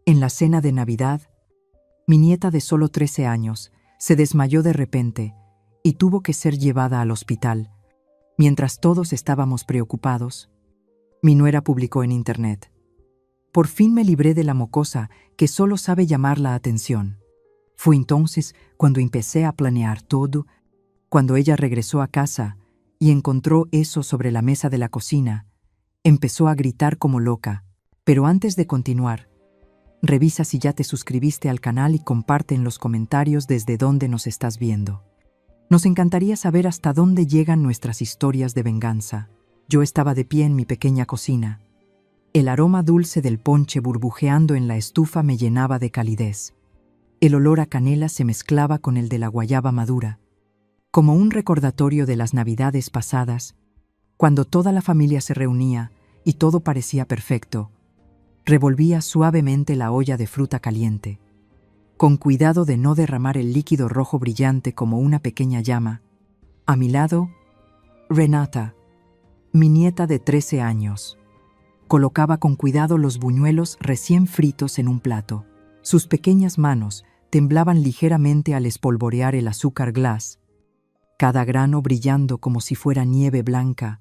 En la cena de Navidad, mi nieta de solo 13 años se desmayó de repente y tuvo que ser llevada al hospital. Mientras todos estábamos preocupados, mi nuera publicó en internet: por fin me libré de la mocosa que solo sabe llamar la atención. Fue entonces cuando empecé a planear todo. Cuando ella regresó a casa y encontró eso sobre la mesa de la cocina, empezó a gritar como loca. Pero antes de continuar, revisa si ya te suscribiste al canal y comparte en los comentarios desde dónde nos estás viendo. Nos encantaría saber hasta dónde llegan nuestras historias de venganza. Yo estaba de pie en mi pequeña cocina. El aroma dulce del ponche burbujeando en la estufa me llenaba de calidez. El olor a canela se mezclaba con el de la guayaba madura, como un recordatorio de las Navidades pasadas, cuando toda la familia se reunía y todo parecía perfecto. Revolvía suavemente la olla de fruta caliente, con cuidado de no derramar el líquido rojo brillante como una pequeña llama. A mi lado, Renata, mi nieta de 13 años, colocaba con cuidado los buñuelos recién fritos en un plato. Sus pequeñas manos temblaban ligeramente al espolvorear el azúcar glass, cada grano brillando como si fuera nieve blanca.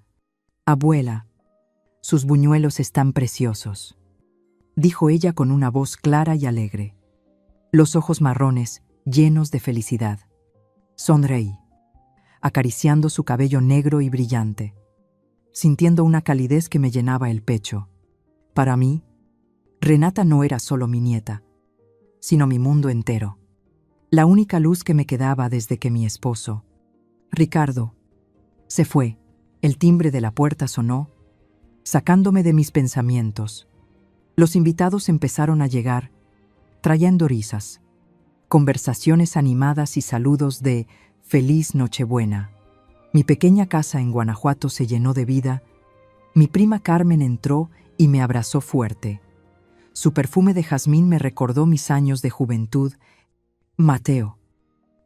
«Abuela, sus buñuelos están preciosos», dijo ella con una voz clara y alegre, los ojos marrones llenos de felicidad. Sonreí, acariciando su cabello negro y brillante, sintiendo una calidez que me llenaba el pecho. Para mí, Renata no era solo mi nieta, sino mi mundo entero, la única luz que me quedaba desde que mi esposo, Ricardo, se fue. El timbre de la puerta sonó, sacándome de mis pensamientos. Los invitados empezaron a llegar, trayendo risas, conversaciones animadas y saludos de «Feliz Nochebuena». Mi pequeña casa en Guanajuato se llenó de vida. Mi prima Carmen entró y me abrazó fuerte. Su perfume de jazmín me recordó mis años de juventud. Mateo,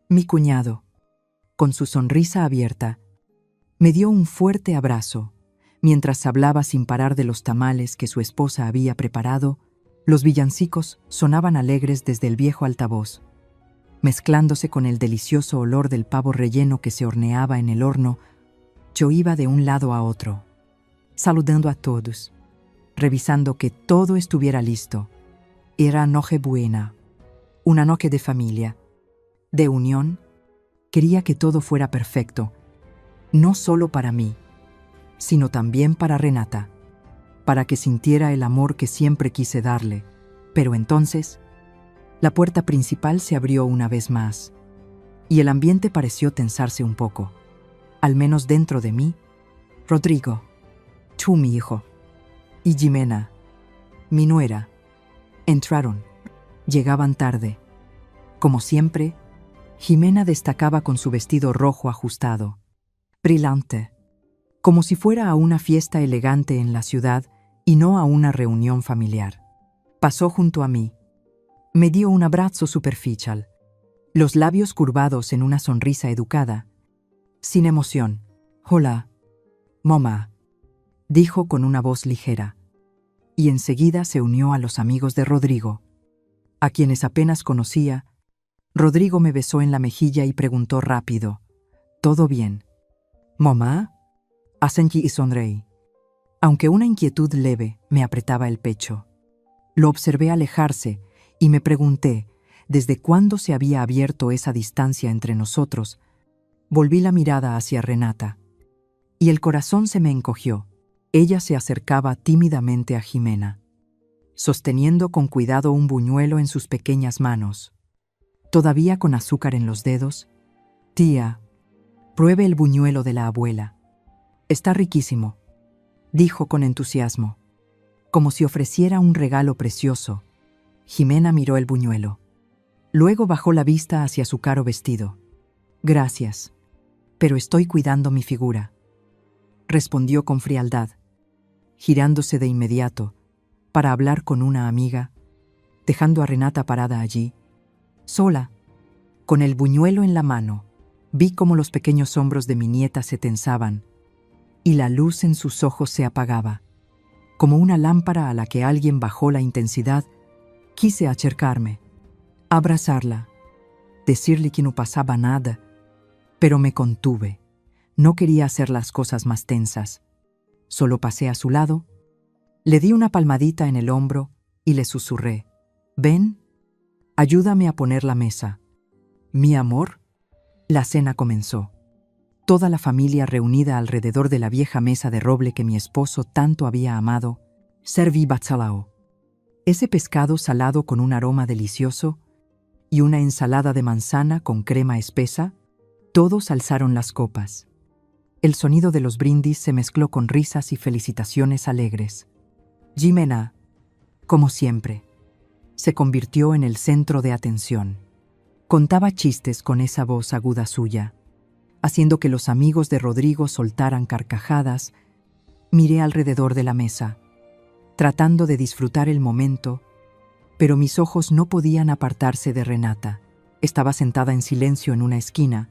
mi cuñado, con su sonrisa abierta, me dio un fuerte abrazo. Mientras hablaba sin parar de los tamales que su esposa había preparado, los villancicos sonaban alegres desde el viejo altavoz, mezclándose con el delicioso olor del pavo relleno que se horneaba en el horno. Yo iba de un lado a otro, saludando a todos, revisando que todo estuviera listo. Era Nochebuena, una noche de familia, de unión. Quería que todo fuera perfecto, no solo para mí, sino también para Renata, para que sintiera el amor que siempre quise darle. Pero entonces, la puerta principal se abrió una vez más, y el ambiente pareció tensarse un poco, al menos dentro de mí. Rodrigo, tú mi hijo, y Jimena, mi nuera, entraron. Llegaban tarde. Como siempre, Jimena destacaba con su vestido rojo ajustado, brillante, como si fuera a una fiesta elegante en la ciudad y no a una reunión familiar. Pasó junto a mí. Me dio un abrazo superficial, los labios curvados en una sonrisa educada, sin emoción. «Hola, mamá», dijo con una voz ligera, y enseguida se unió a los amigos de Rodrigo, a quienes apenas conocía. Rodrigo me besó en la mejilla y preguntó rápido: «¿Todo bien, mamá?» Asentí y sonreí, aunque una inquietud leve me apretaba el pecho. Lo observé alejarse y me pregunté desde cuándo se había abierto esa distancia entre nosotros. Volví la mirada hacia Renata, y el corazón se me encogió. Ella se acercaba tímidamente a Jimena, sosteniendo con cuidado un buñuelo en sus pequeñas manos, todavía con azúcar en los dedos. «Tía, pruebe el buñuelo de la abuela. Está riquísimo», dijo con entusiasmo, como si ofreciera un regalo precioso. Jimena miró el buñuelo. Luego bajó la vista hacia su caro vestido. «Gracias, pero estoy cuidando mi figura», respondió con frialdad, girándose de inmediato para hablar con una amiga, dejando a Renata parada allí, sola, con el buñuelo en la mano. Vi cómo los pequeños hombros de mi nieta se tensaban y la luz en sus ojos se apagaba, como una lámpara a la que alguien bajó la intensidad. Quise acercarme, abrazarla, decirle que no pasaba nada, pero me contuve. No quería hacer las cosas más tensas. Solo pasé a su lado, le di una palmadita en el hombro y le susurré: «Ven, ayúdame a poner la mesa». «Mi amor». La cena comenzó. Toda la familia reunida alrededor de la vieja mesa de roble que mi esposo tanto había amado. Serví bacalao, ese pescado salado con un aroma delicioso, y una ensalada de manzana con crema espesa. Todos alzaron las copas. El sonido de los brindis se mezcló con risas y felicitaciones alegres. Jimena, como siempre, se convirtió en el centro de atención. Contaba chistes con esa voz aguda suya, haciendo que los amigos de Rodrigo soltaran carcajadas. Miré alrededor de la mesa, tratando de disfrutar el momento, pero mis ojos no podían apartarse de Renata. Estaba sentada en silencio en una esquina,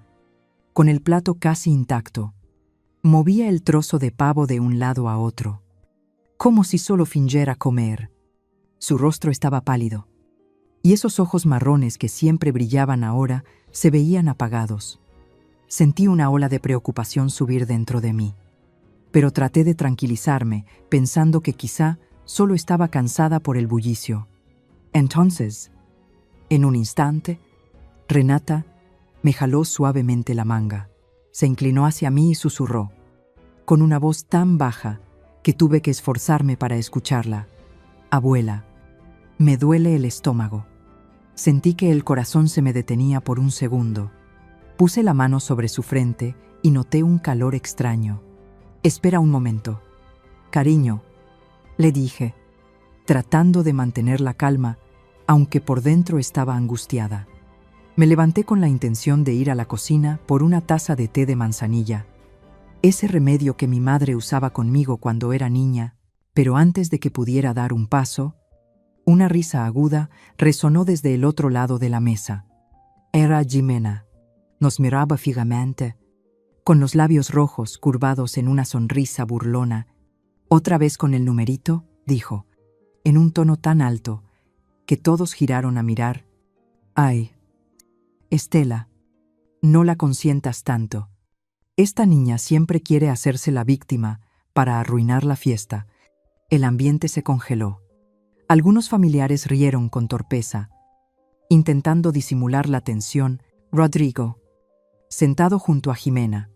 con el plato casi intacto. Movía el trozo de pavo de un lado a otro, como si solo fingiera comer. Su rostro estaba pálido, y esos ojos marrones que siempre brillaban ahora se veían apagados. Sentí una ola de preocupación subir dentro de mí, pero traté de tranquilizarme, pensando que quizá solo estaba cansada por el bullicio. Entonces, en un instante, Renata me jaló suavemente la manga. Se inclinó hacia mí y susurró, con una voz tan baja que tuve que esforzarme para escucharla: «Abuela, me duele el estómago». Sentí que el corazón se me detenía por un segundo. Puse la mano sobre su frente y noté un calor extraño. «Espera un momento. Cariño», le dije, tratando de mantener la calma, aunque por dentro estaba angustiada. Me levanté con la intención de ir a la cocina por una taza de té de manzanilla, ese remedio que mi madre usaba conmigo cuando era niña, pero antes de que pudiera dar un paso, una risa aguda resonó desde el otro lado de la mesa. Era Jimena. Nos miraba fijamente, con los labios rojos curvados en una sonrisa burlona. «Otra vez con el numerito», dijo, en un tono tan alto que todos giraron a mirar. «Ay, Estela, no la consientas tanto. Esta niña siempre quiere hacerse la víctima para arruinar la fiesta». El ambiente se congeló. Algunos familiares rieron con torpeza, intentando disimular la tensión. Rodrigo, sentado junto a Jimena,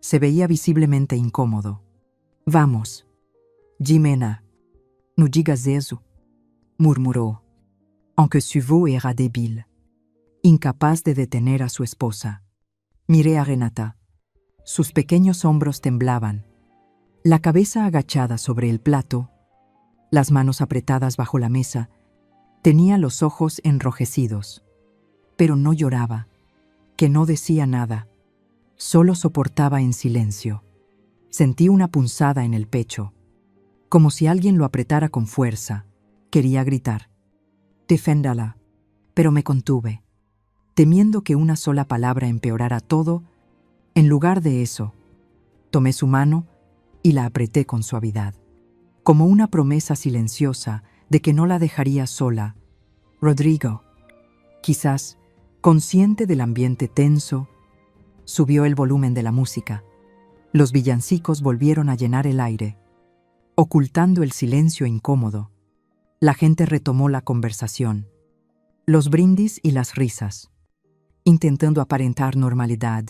se veía visiblemente incómodo. «Vamos, Jimena, no digas eso», murmuró, aunque su voz era débil, incapaz de detener a su esposa. Miré a Renata. Sus pequeños hombros temblaban, la cabeza agachada sobre el plato, las manos apretadas bajo la mesa. Tenía los ojos enrojecidos, pero no lloraba, que no decía nada, solo soportaba en silencio. Sentí una punzada en el pecho, como si alguien lo apretara con fuerza. Quería gritar: «Deféndala», pero me contuve, temiendo que una sola palabra empeorara todo. En lugar de eso, tomé su mano y la apreté con suavidad, como una promesa silenciosa de que no la dejaría sola. Rodrigo, quizás consciente del ambiente tenso, subió el volumen de la música. Los villancicos volvieron a llenar el aire, ocultando el silencio incómodo. La gente retomó la conversación, los brindis y las risas. Intentando aparentar normalidad,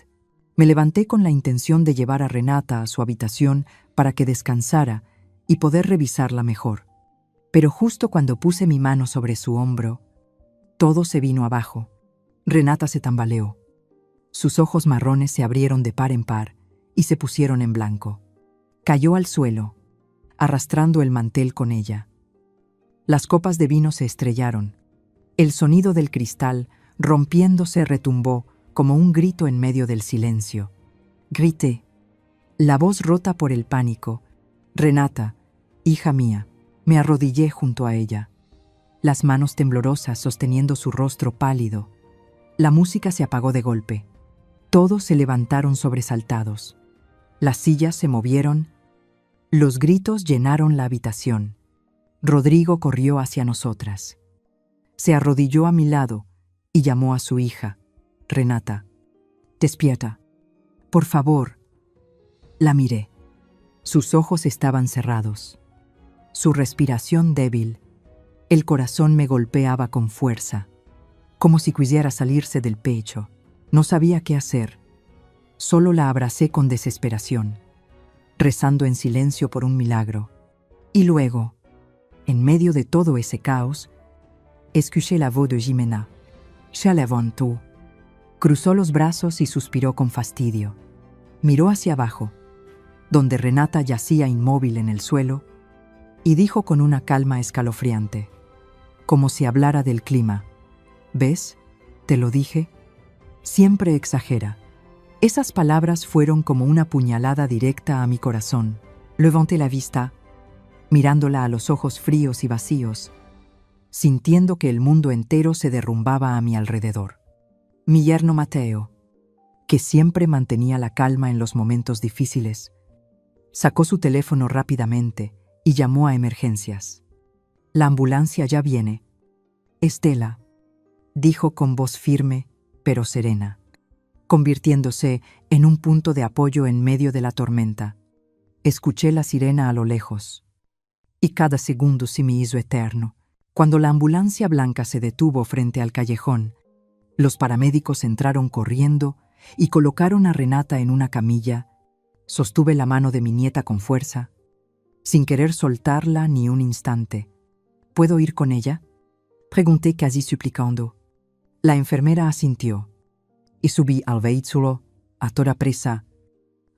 me levanté con la intención de llevar a Renata a su habitación para que descansara y poder revisarla mejor. Pero justo cuando puse mi mano sobre su hombro, todo se vino abajo. Renata se tambaleó. Sus ojos marrones se abrieron de par en par y se pusieron en blanco. Cayó al suelo, arrastrando el mantel con ella. Las copas de vino se estrellaron. El sonido del cristal, rompiéndose, retumbó como un grito en medio del silencio. Grité, la voz rota por el pánico: «Renata, hija mía». Me arrodillé junto a ella, las manos temblorosas sosteniendo su rostro pálido. La música se apagó de golpe. Todos se levantaron sobresaltados. Las sillas se movieron. Los gritos llenaron la habitación. Rodrigo corrió hacia nosotras. Se arrodilló a mi lado y llamó a su hija, Renata. «Despierta. Por favor». La miré. Sus ojos estaban cerrados. Su respiración débil. El corazón me golpeaba con fuerza, como si quisiera salirse del pecho. No sabía qué hacer. Solo la abracé con desesperación, rezando en silencio por un milagro. Y luego, en medio de todo ese caos, escuché la voz de Jimena. Se levantó. Cruzó los brazos y suspiró con fastidio. Miró hacia abajo, donde Renata yacía inmóvil en el suelo, y dijo con una calma escalofriante, como si hablara del clima: «¿Ves? Te lo dije. Siempre exagera». Esas palabras fueron como una puñalada directa a mi corazón. Levanté la vista, mirándola a los ojos fríos y vacíos, sintiendo que el mundo entero se derrumbaba a mi alrededor. Mi yerno Mateo, que siempre mantenía la calma en los momentos difíciles, sacó su teléfono rápidamente y llamó a emergencias. «La ambulancia ya viene». «Estela», dijo con voz firme pero serena, convirtiéndose en un punto de apoyo en medio de la tormenta. Escuché la sirena a lo lejos, y cada segundo se me hizo eterno. Cuando la ambulancia blanca se detuvo frente al callejón, los paramédicos entraron corriendo y colocaron a Renata en una camilla. Sostuve la mano de mi nieta con fuerza, sin querer soltarla ni un instante. «¿Puedo ir con ella?», pregunté casi suplicando. La enfermera asintió, y subí al vehículo a toda prisa,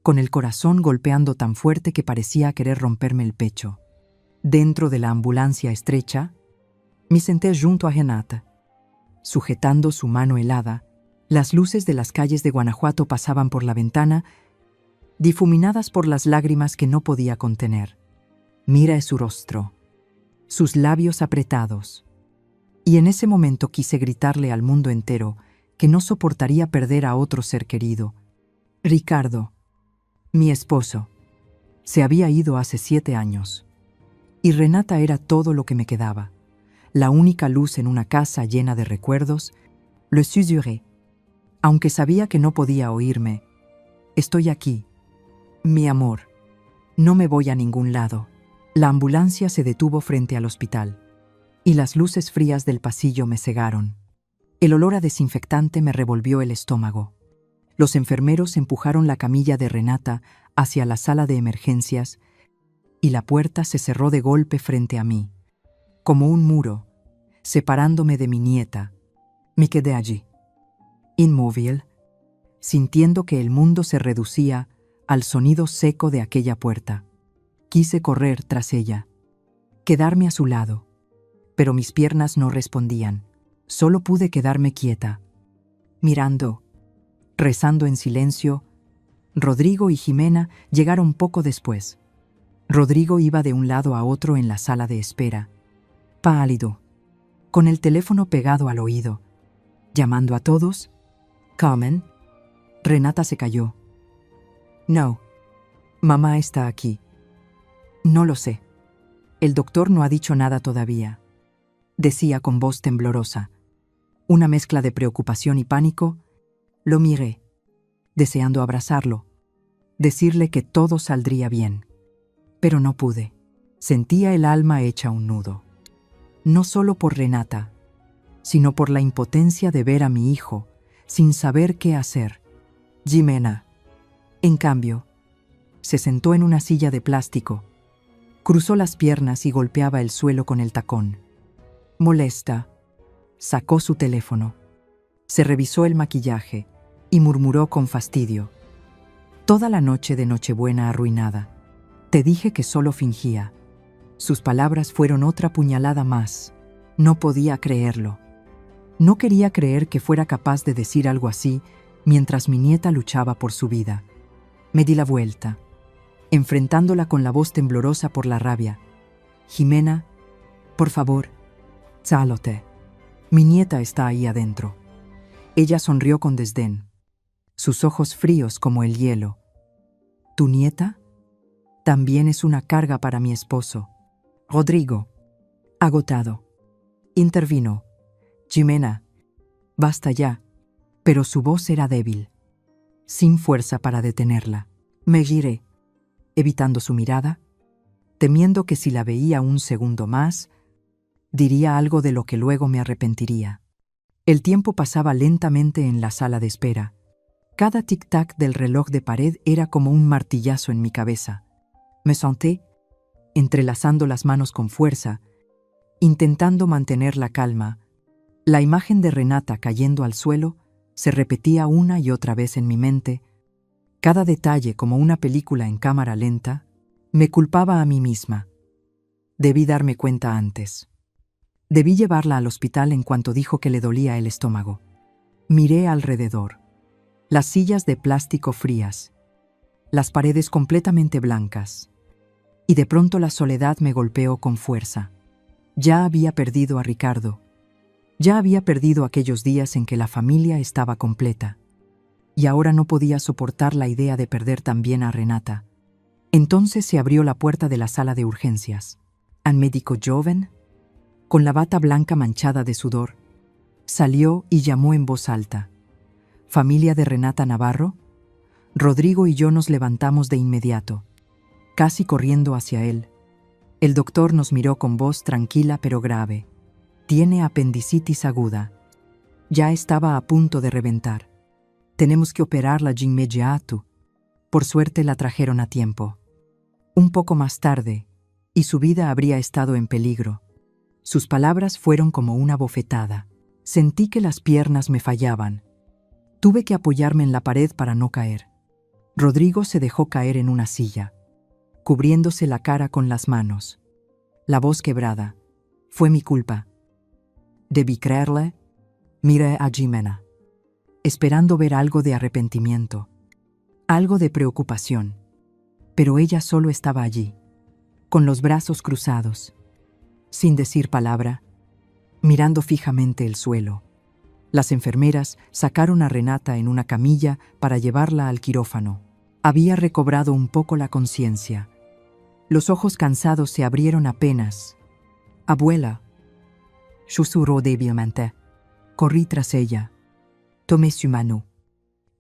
con el corazón golpeando tan fuerte que parecía querer romperme el pecho. Dentro de la ambulancia estrecha, me senté junto a Renata. Sujetando su mano helada, las luces de las calles de Guanajuato pasaban por la ventana, difuminadas por las lágrimas que no podía contener. Miré su rostro, sus labios apretados, y en ese momento quise gritarle al mundo entero que no soportaría perder a otro ser querido. Ricardo, mi esposo, se había ido hace 7 años, y Renata era todo lo que me quedaba, la única luz en una casa llena de recuerdos. Le susurré, aunque sabía que no podía oírme: «Estoy aquí, mi amor. No me voy a ningún lado». La ambulancia se detuvo frente al hospital, y las luces frías del pasillo me cegaron. El olor a desinfectante me revolvió el estómago. Los enfermeros empujaron la camilla de Renata hacia la sala de emergencias, y la puerta se cerró de golpe frente a mí, como un muro, separándome de mi nieta. Me quedé allí, inmóvil, sintiendo que el mundo se reducía al sonido seco de aquella puerta. Quise correr tras ella, quedarme a su lado, pero mis piernas no respondían. Solo pude quedarme quieta, mirando, rezando en silencio. Rodrigo y Jimena llegaron poco después. Rodrigo iba de un lado a otro en la sala de espera, pálido, con el teléfono pegado al oído, llamando a todos. «Carmen». Renata se calló. «No, mamá está aquí». «No lo sé. El doctor no ha dicho nada todavía», decía con voz temblorosa. Una mezcla de preocupación y pánico. Lo miré, deseando abrazarlo, decirle que todo saldría bien. Pero no pude. Sentía el alma hecha un nudo. No solo por Renata, sino por la impotencia de ver a mi hijo sin saber qué hacer. Jimena, en cambio, se sentó en una silla de plástico, cruzó las piernas y golpeaba el suelo con el tacón. Molesta, sacó su teléfono, se revisó el maquillaje y murmuró con fastidio: «Toda la noche de Nochebuena arruinada. Te dije que solo fingía». Sus palabras fueron otra puñalada más. No podía creerlo. No quería creer que fuera capaz de decir algo así mientras mi nieta luchaba por su vida. Me di la vuelta, enfrentándola con la voz temblorosa por la rabia. «Jimena, por favor, sálate. Mi nieta está ahí adentro». Ella sonrió con desdén, sus ojos fríos como el hielo. «¿Tu nieta? También es una carga para mi esposo». Rodrigo, agotado, intervino, Jimena, basta ya. Pero su voz era débil, sin fuerza para detenerla. Me giré, evitando su mirada, temiendo que si la veía un segundo más, diría algo de lo que luego me arrepentiría. El tiempo pasaba lentamente en la sala de espera. Cada tic-tac del reloj de pared era como un martillazo en mi cabeza. Me senté, entrelazando las manos con fuerza, intentando mantener la calma. La imagen de Renata cayendo al suelo se repetía una y otra vez en mi mente. Cada detalle, como una película en cámara lenta, me culpaba a mí misma. Debí darme cuenta antes. Debí llevarla al hospital en cuanto dijo que le dolía el estómago. Miré alrededor. Las sillas de plástico frías, las paredes completamente blancas. Y de pronto la soledad me golpeó con fuerza. Ya había perdido a Ricardo. Ya había perdido aquellos días en que la familia estaba completa. Y ahora no podía soportar la idea de perder también a Renata. Entonces se abrió la puerta de la sala de urgencias. Un médico joven, con la bata blanca manchada de sudor, salió y llamó en voz alta. ¿Familia de Renata Navarro? Rodrigo y yo nos levantamos de inmediato, casi corriendo hacia él. El doctor nos miró con voz tranquila pero grave. Tiene apendicitis aguda. Ya estaba a punto de reventar. Tenemos que operarla de inmediato. Por suerte la trajeron a tiempo. Un poco más tarde, y su vida habría estado en peligro. Sus palabras fueron como una bofetada. Sentí que las piernas me fallaban. Tuve que apoyarme en la pared para no caer. Rodrigo se dejó caer en una silla, cubriéndose la cara con las manos. La voz quebrada. Fue mi culpa. Debí creerle. Miré a Jimena, esperando ver algo de arrepentimiento, algo de preocupación. Pero ella solo estaba allí, con los brazos cruzados, sin decir palabra, mirando fijamente el suelo. Las enfermeras sacaron a Renata en una camilla para llevarla al quirófano. Había recobrado un poco la conciencia. Los ojos cansados se abrieron apenas. «Abuela», susurró débilmente. Corrí tras ella. Tomé su mano.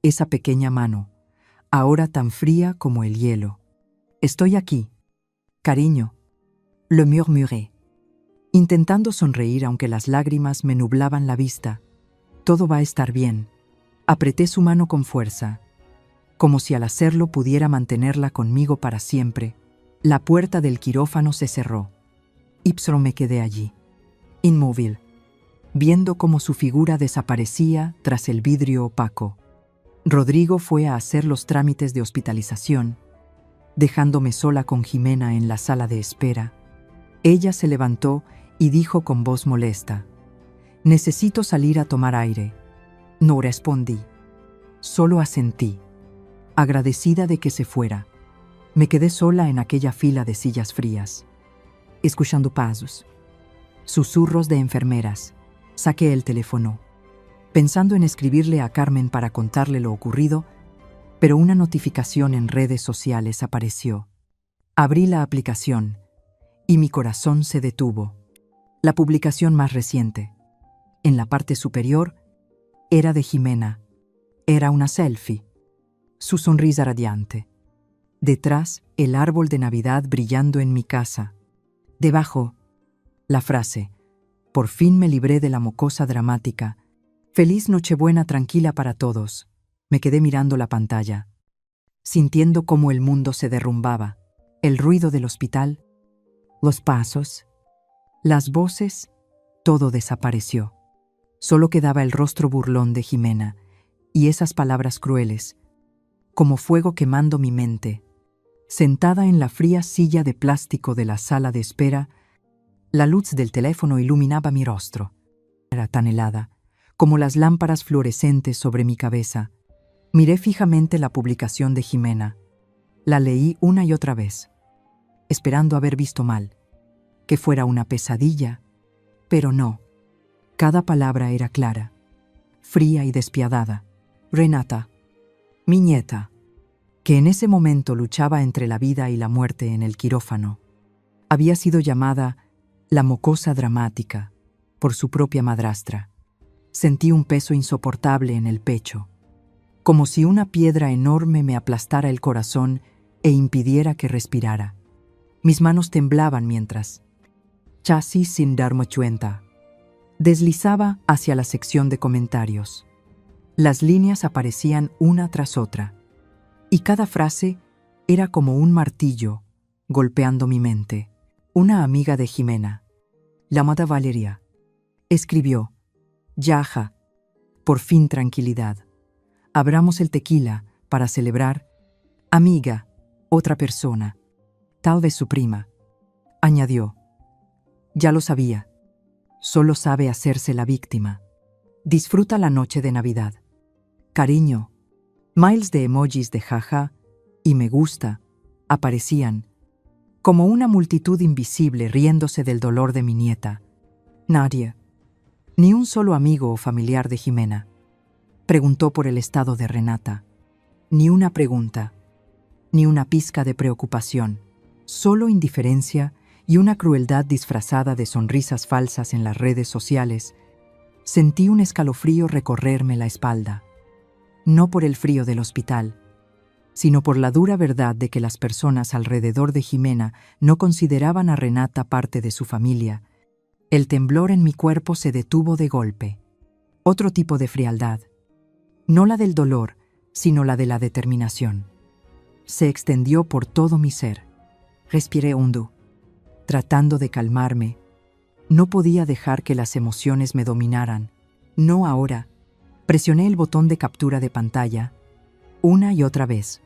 Esa pequeña mano, ahora tan fría como el hielo. «Estoy aquí, cariño», le murmuré, intentando sonreír aunque las lágrimas me nublaban la vista. «Todo va a estar bien». Apreté su mano con fuerza, como si al hacerlo pudiera mantenerla conmigo para siempre. La puerta del quirófano se cerró. Y solo me quedé allí, inmóvil, viendo cómo su figura desaparecía tras el vidrio opaco. Rodrigo fue a hacer los trámites de hospitalización, dejándome sola con Jimena en la sala de espera. Ella se levantó y dijo con voz molesta: «Necesito salir a tomar aire». No respondí, solo asentí, agradecida de que se fuera. Me quedé sola en aquella fila de sillas frías, escuchando pasos, susurros de enfermeras. Saqué el teléfono, pensando en escribirle a Carmen para contarle lo ocurrido, pero una notificación en redes sociales apareció. Abrí la aplicación y mi corazón se detuvo. La publicación más reciente, en la parte superior, era de Jimena. Era una selfie, su sonrisa radiante. Detrás, el árbol de Navidad brillando en mi casa. Debajo, la frase: «Por fin me libré de la mocosa dramática. Feliz Nochebuena tranquila para todos». Me quedé mirando la pantalla, sintiendo cómo el mundo se derrumbaba. El ruido del hospital, los pasos, las voces, todo desapareció. Solo quedaba el rostro burlón de Jimena y esas palabras crueles, como fuego quemando mi mente. Sentada en la fría silla de plástico de la sala de espera, la luz del teléfono iluminaba mi rostro. Era tan helada, como las lámparas fluorescentes sobre mi cabeza. Miré fijamente la publicación de Jimena. La leí una y otra vez, esperando haber visto mal, que fuera una pesadilla, pero no. Cada palabra era clara, fría y despiadada. Renata, mi nieta, que en ese momento luchaba entre la vida y la muerte en el quirófano, había sido llamada la mocosa dramática por su propia madrastra. Sentí un peso insoportable en el pecho, como si una piedra enorme me aplastara el corazón e impidiera que respirara. Mis manos temblaban mientras, casi sin darme cuenta, deslizaba hacia la sección de comentarios. Las líneas aparecían una tras otra, y cada frase era como un martillo golpeando mi mente. Una amiga de Jimena, llamada Valeria, escribió: Yaja, por fin tranquilidad. Abramos el tequila para celebrar. Amiga, otra persona, tal vez su prima, añadió. Ya lo sabía. Solo sabe hacerse la víctima. Disfruta la noche de Navidad. Cariño. Miles de emojis de jaja y me gusta aparecían, como una multitud invisible riéndose del dolor de mi nieta. Nadie, ni un solo amigo o familiar de Jimena, preguntó por el estado de Renata. Ni una pregunta, ni una pizca de preocupación, solo indiferencia y una crueldad disfrazada de sonrisas falsas en las redes sociales. Sentí un escalofrío recorrerme la espalda, no por el frío del hospital, sino por la dura verdad de que las personas alrededor de Jimena no consideraban a Renata parte de su familia. El temblor en mi cuerpo se detuvo de golpe. Otro tipo de frialdad, no la del dolor, sino la de la determinación. Se extendió por todo mi ser. Respiré hondo, tratando de calmarme. No podía dejar que las emociones me dominaran. No ahora. Presioné el botón de captura de pantalla, una y otra vez,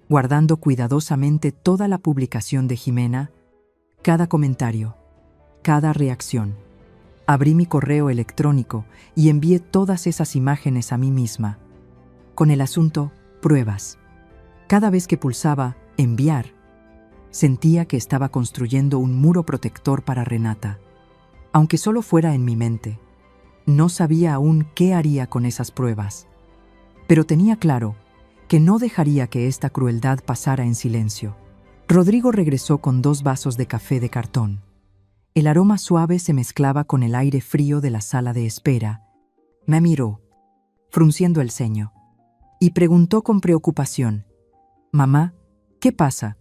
guardando cuidadosamente toda la publicación de Jimena, cada comentario, cada reacción. Abrí mi correo electrónico y envié todas esas imágenes a mí misma, con el asunto pruebas. Cada vez que pulsaba enviar, sentía que estaba construyendo un muro protector para Renata, aunque solo fuera en mi mente. No sabía aún qué haría con esas pruebas, pero tenía claro que no dejaría que esta crueldad pasara en silencio. Rodrigo regresó con 2 vasos de café de cartón. El aroma suave se mezclaba con el aire frío de la sala de espera. Me miró, frunciendo el ceño, y preguntó con preocupación: «Mamá, ¿qué pasa?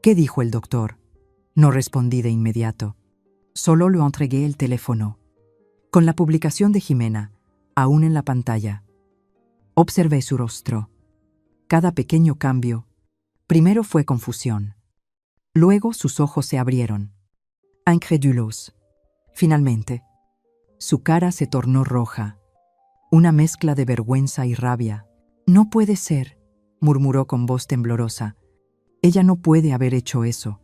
¿Qué dijo el doctor?» No respondí de inmediato. Solo le entregué el teléfono, con la publicación de Jimena, aún en la pantalla. Observé su rostro. Cada pequeño cambio. Primero fue confusión. Luego sus ojos se abrieron, incrédulos. Finalmente, su cara se tornó roja, una mezcla de vergüenza y rabia. «No puede ser», murmuró con voz temblorosa. «Ella no puede haber hecho eso».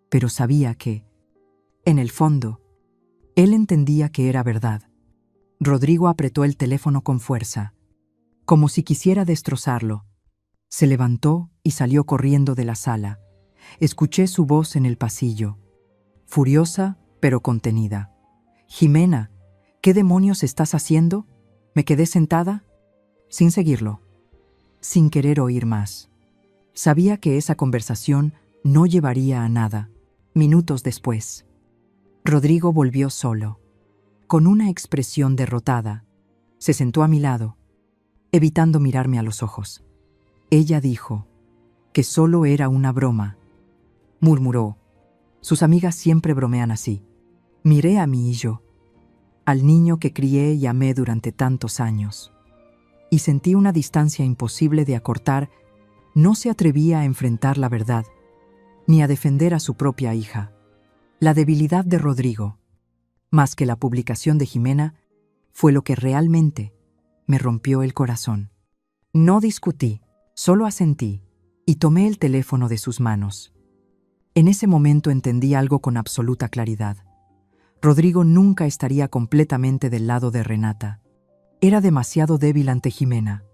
Pero sabía que, en el fondo, él entendía que era verdad. Rodrigo apretó el teléfono con fuerza, como si quisiera destrozarlo. Se levantó y salió corriendo de la sala. Escuché su voz en el pasillo, furiosa pero contenida. «Jimena, ¿qué demonios estás haciendo?» Me quedé sentada, sin seguirlo, sin querer oír más. Sabía que esa conversación no llevaría a nada. Minutos después, Rodrigo volvió solo, con una expresión derrotada. Se sentó a mi lado, evitando mirarme a los ojos. Ella dijo que solo era una broma. Murmuró: «Sus amigas siempre bromean así». Miré a mi hijo, al niño que crié y amé durante tantos años, y sentí una distancia imposible de acortar. No se atrevía a enfrentar la verdad, ni a defender a su propia hija. La debilidad de Rodrigo, más que la publicación de Jimena, fue lo que realmente me rompió el corazón. No discutí, solo asentí, y tomé el teléfono de sus manos. En ese momento entendí algo con absoluta claridad. Rodrigo nunca estaría completamente del lado de Renata. Era demasiado débil ante Jimena,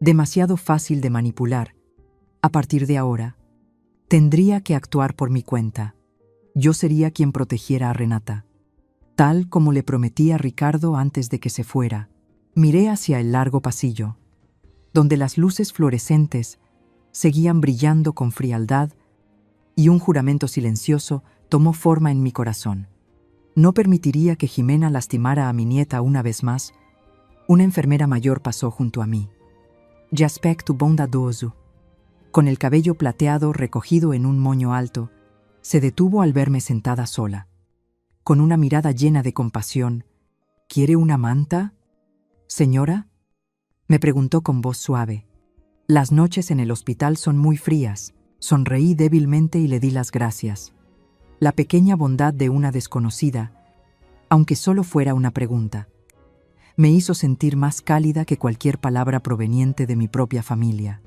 demasiado fácil de manipular. A partir de ahora, tendría que actuar por mi cuenta. Yo sería quien protegiera a Renata, tal como le prometí a Ricardo antes de que se fuera. Miré hacia el largo pasillo, donde las luces fluorescentes seguían brillando con frialdad, y un juramento silencioso tomó forma en mi corazón. No permitiría que Jimena lastimara a mi nieta una vez más. Una enfermera mayor pasó junto a mí. De aspecto bondadoso, con el cabello plateado recogido en un moño alto, se detuvo al verme sentada sola. Con una mirada llena de compasión, ¿quiere una manta, señora?, me preguntó con voz suave. Las noches en el hospital son muy frías. Sonreí débilmente y le di las gracias. La pequeña bondad de una desconocida, aunque solo fuera una pregunta, me hizo sentir más cálida que cualquier palabra proveniente de mi propia familia.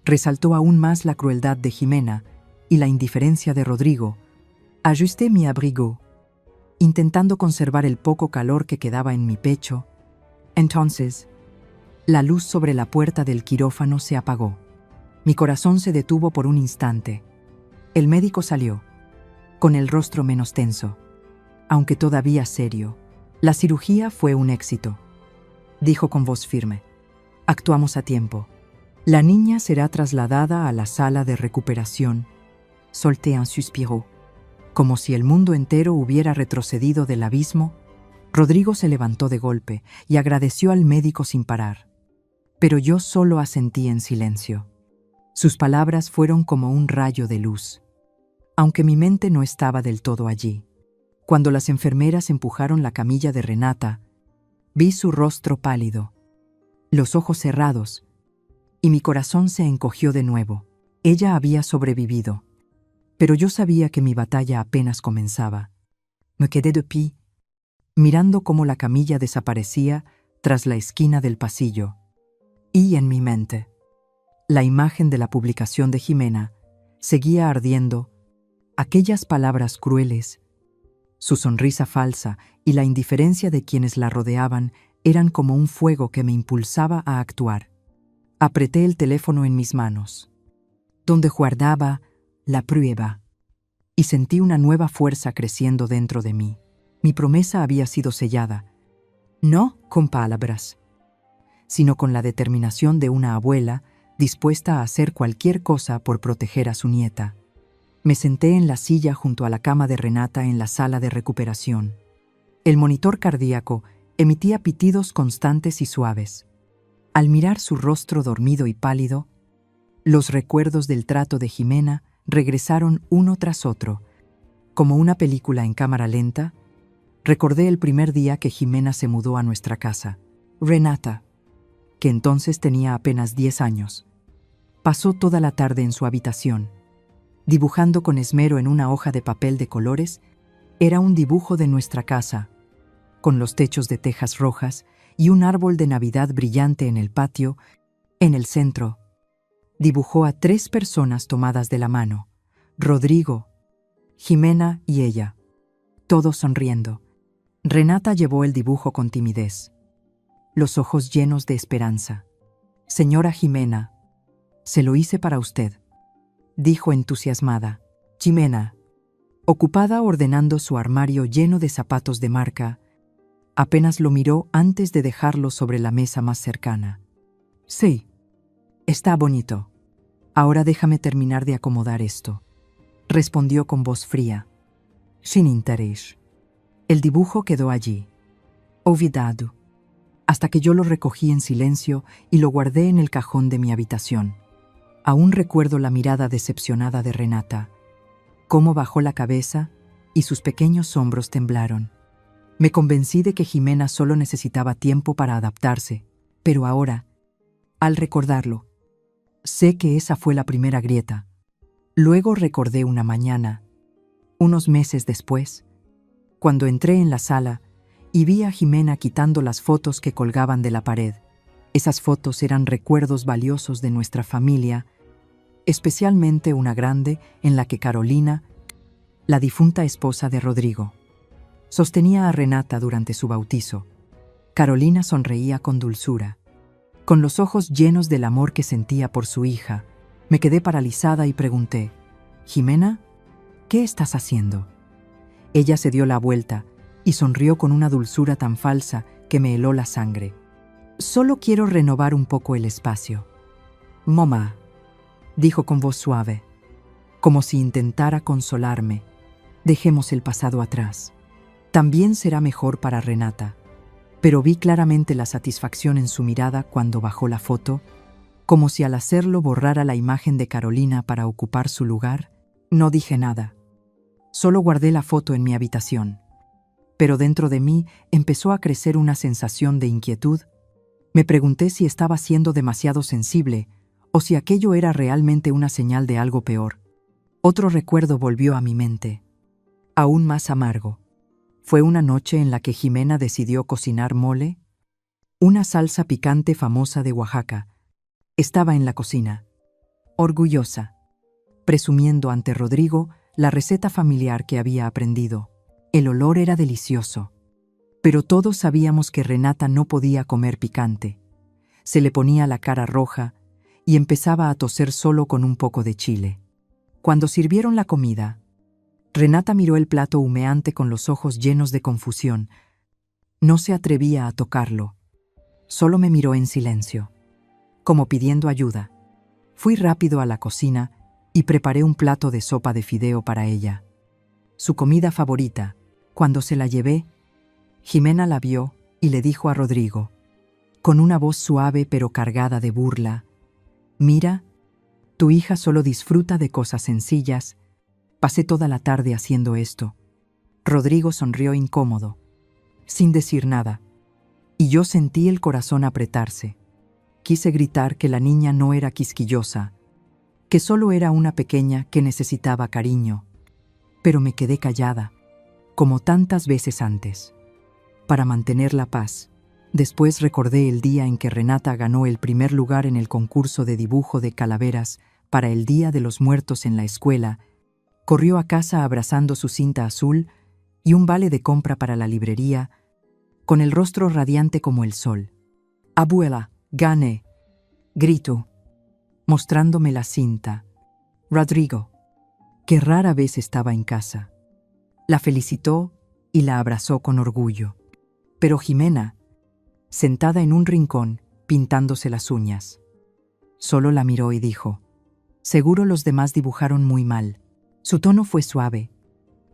Resaltó aún más la crueldad de Jimena y la indiferencia de Rodrigo. Ajusté mi abrigo, intentando conservar el poco calor que quedaba en mi pecho. Entonces, la luz sobre la puerta del quirófano se apagó. Mi corazón se detuvo por un instante. El médico salió, con el rostro menos tenso, aunque todavía serio. La cirugía fue un éxito, dijo con voz firme. Actuamos a tiempo. La niña será trasladada a la sala de recuperación. Solté un suspiro. Como si el mundo entero hubiera retrocedido del abismo, Rodrigo se levantó de golpe y agradeció al médico sin parar. Pero yo solo asentí en silencio. Sus palabras fueron como un rayo de luz, aunque mi mente no estaba del todo allí. Cuando las enfermeras empujaron la camilla de Renata, vi su rostro pálido, los ojos cerrados, y mi corazón se encogió de nuevo. Ella había sobrevivido, pero yo sabía que mi batalla apenas comenzaba. Me quedé de pie, mirando cómo la camilla desaparecía tras la esquina del pasillo, y en mi mente, la imagen de la publicación de Jimena seguía ardiendo. Aquellas palabras crueles, su sonrisa falsa y la indiferencia de quienes la rodeaban eran como un fuego que me impulsaba a actuar. Apreté el teléfono en mis manos, donde guardaba la prueba, y sentí una nueva fuerza creciendo dentro de mí. Mi promesa había sido sellada, no con palabras, sino con la determinación de una abuela dispuesta a hacer cualquier cosa por proteger a su nieta. Me senté en la silla junto a la cama de Renata en la sala de recuperación. El monitor cardíaco emitía pitidos constantes y suaves. Al mirar su rostro dormido y pálido, los recuerdos del trato de Jimena regresaron uno tras otro. Como una película en cámara lenta, recordé el primer día que Jimena se mudó a nuestra casa. Renata, que entonces tenía apenas 10 años, pasó toda la tarde en su habitación, dibujando con esmero en una hoja de papel de colores. Era un dibujo de nuestra casa, con los techos de tejas rojas y un árbol de Navidad brillante en el patio. En el centro, dibujó a 3 personas tomadas de la mano: Rodrigo, Jimena y ella, todos sonriendo. Renata llevó el dibujo con timidez, los ojos llenos de esperanza. «Señora Jimena, se lo hice para usted», dijo entusiasmada. Jimena, ocupada ordenando su armario lleno de zapatos de marca, apenas lo miró antes de dejarlo sobre la mesa más cercana. «Sí, está bonito. Ahora déjame terminar de acomodar esto», respondió con voz fría, sin interés. El dibujo quedó allí, olvidado, hasta que yo lo recogí en silencio y lo guardé en el cajón de mi habitación. Aún recuerdo la mirada decepcionada de Renata, cómo bajó la cabeza y sus pequeños hombros temblaron. Me convencí de que Jimena solo necesitaba tiempo para adaptarse, pero ahora, al recordarlo, sé que esa fue la primera grieta. Luego recordé una mañana, unos meses después, cuando entré en la sala y vi a Jimena quitando las fotos que colgaban de la pared. Esas fotos eran recuerdos valiosos de nuestra familia, especialmente una grande en la que Carolina, la difunta esposa de Rodrigo, sostenía a Renata durante su bautizo. Carolina sonreía con dulzura. Con los ojos llenos del amor que sentía por su hija, me quedé paralizada y pregunté: «Jimena, ¿qué estás haciendo?». Ella se dio la vuelta y sonrió con una dulzura tan falsa que me heló la sangre. «Solo quiero renovar un poco el espacio». «Mamá», dijo con voz suave, como si intentara consolarme, «dejemos el pasado atrás. También será mejor para Renata. Pero vi claramente la satisfacción en su mirada cuando bajó la foto, como si al hacerlo borrara la imagen de Carolina para ocupar su lugar. No dije nada. Solo guardé la foto en mi habitación. Pero dentro de mí empezó a crecer una sensación de inquietud. Me pregunté si estaba siendo demasiado sensible o si aquello era realmente una señal de algo peor. Otro recuerdo volvió a mi mente, aún más amargo. Fue una noche en la que Jimena decidió cocinar mole, una salsa picante famosa de Oaxaca. Estaba en la cocina, orgullosa, presumiendo ante Rodrigo la receta familiar que había aprendido. El olor era delicioso, pero todos sabíamos que Renata no podía comer picante. Se le ponía la cara roja y empezaba a toser solo con un poco de chile. Cuando sirvieron la comida, Renata miró el plato humeante con los ojos llenos de confusión. No se atrevía a tocarlo. Solo me miró en silencio, como pidiendo ayuda. Fui rápido a la cocina y preparé un plato de sopa de fideo para ella. Su comida favorita. Cuando se la llevé, Jimena la vio y le dijo a Rodrigo, con una voz suave pero cargada de burla: «Mira, tu hija solo disfruta de cosas sencillas. Pasé toda la tarde haciendo esto». Rodrigo sonrió incómodo, sin decir nada, y yo sentí el corazón apretarse. Quise gritar que la niña no era quisquillosa, que solo era una pequeña que necesitaba cariño, pero me quedé callada, como tantas veces antes, para mantener la paz. Después recordé el día en que Renata ganó el primer lugar en el concurso de dibujo de calaveras para el Día de los Muertos en la escuela. Corrió a casa abrazando su cinta azul y un vale de compra para la librería, con el rostro radiante como el sol. «Abuela, gané», gritó, mostrándome la cinta. Rodrigo, que rara vez estaba en casa, la felicitó y la abrazó con orgullo. Pero Jimena, sentada en un rincón, pintándose las uñas, solo la miró y dijo: «Seguro los demás dibujaron muy mal». Su tono fue suave,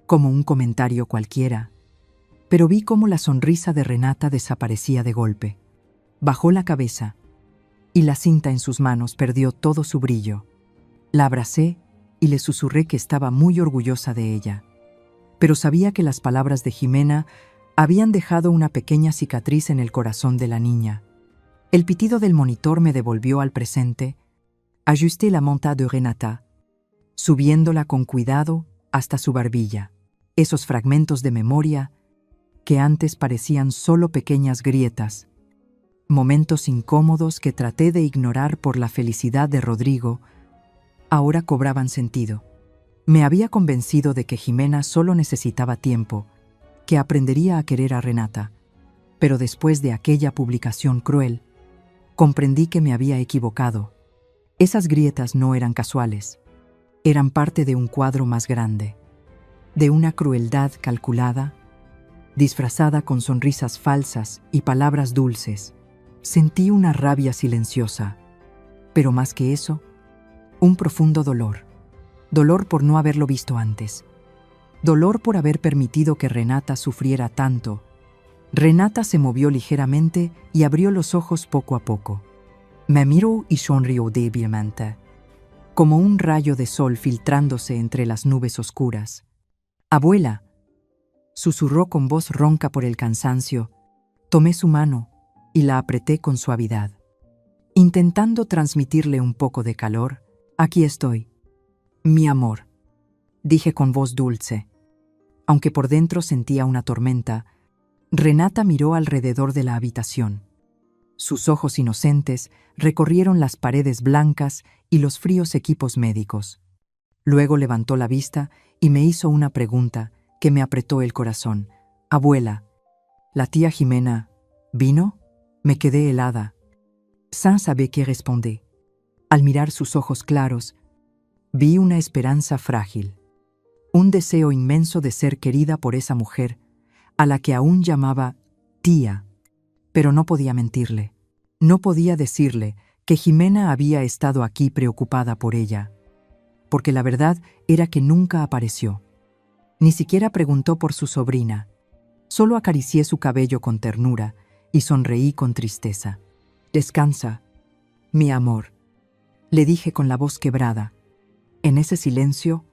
como un comentario cualquiera, pero vi cómo la sonrisa de Renata desaparecía de golpe. Bajó la cabeza y la cinta en sus manos perdió todo su brillo. La abracé y le susurré que estaba muy orgullosa de ella, pero sabía que las palabras de Jimena habían dejado una pequeña cicatriz en el corazón de la niña. El pitido del monitor me devolvió al presente. Ajusté la manta de Renata, subiéndola con cuidado hasta su barbilla. Esos fragmentos de memoria que antes parecían solo pequeñas grietas, momentos incómodos que traté de ignorar por la felicidad de Rodrigo, ahora cobraban sentido. Me había convencido de que Jimena solo necesitaba tiempo, que aprendería a querer a Renata, pero después de aquella publicación cruel, comprendí que me había equivocado. Esas grietas no eran casuales, eran parte de un cuadro más grande, de una crueldad calculada, disfrazada con sonrisas falsas y palabras dulces. Sentí una rabia silenciosa, pero más que eso, un profundo dolor. Dolor por no haberlo visto antes. Dolor por haber permitido que Renata sufriera tanto. Renata se movió ligeramente y abrió los ojos poco a poco. Me miró y sonrió débilmente, como un rayo de sol filtrándose entre las nubes oscuras. «Abuela», susurró con voz ronca por el cansancio. Tomé su mano y la apreté con suavidad, intentando transmitirle un poco de calor. «Aquí estoy, mi amor», dije con voz dulce. Aunque por dentro sentía una tormenta, Renata miró alrededor de la habitación. Sus ojos inocentes recorrieron las paredes blancas y los fríos equipos médicos. Luego levantó la vista y me hizo una pregunta que me apretó el corazón. «Abuela, ¿la tía Jimena vino?» Me quedé helada, sin saber qué responder. Al mirar sus ojos claros, vi una esperanza frágil, un deseo inmenso de ser querida por esa mujer, a la que aún llamaba tía. Pero no podía mentirle. No podía decirle que Jimena había estado aquí preocupada por ella, porque la verdad era que nunca apareció. Ni siquiera preguntó por su sobrina. Solo acaricié su cabello con ternura y sonreí con tristeza. «Descansa, mi amor», le dije con la voz quebrada. En ese silencio,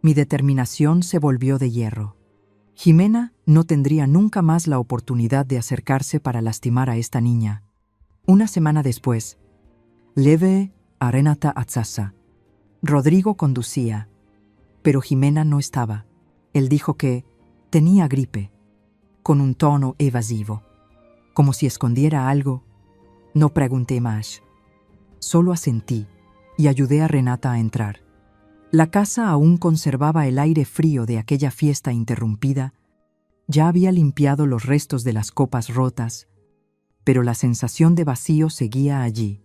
mi determinación se volvió de hierro. Jimena no tendría nunca más la oportunidad de acercarse para lastimar a esta niña. Una semana después, llevé a Renata a casa. Rodrigo conducía, pero Jimena no estaba. Él dijo que tenía gripe, con un tono evasivo, como si escondiera algo. No pregunté más. Solo asentí y ayudé a Renata a entrar. La casa aún conservaba el aire frío de aquella fiesta interrumpida. Ya había limpiado los restos de las copas rotas, pero la sensación de vacío seguía allí.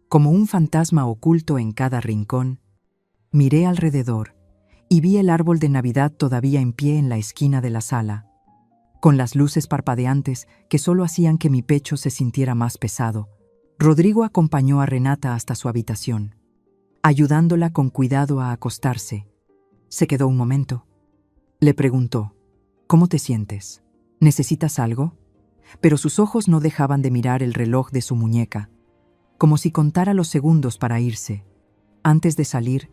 Como un fantasma oculto en cada rincón, miré alrededor y vi el árbol de Navidad todavía en pie en la esquina de la sala, con las luces parpadeantes que solo hacían que mi pecho se sintiera más pesado. Rodrigo acompañó a Renata hasta su habitación, ayudándola con cuidado a acostarse. Se quedó un momento. Le preguntó: «¿Cómo te sientes? ¿Necesitas algo?». Pero sus ojos no dejaban de mirar el reloj de su muñeca, como si contara los segundos para irse. Antes de salir,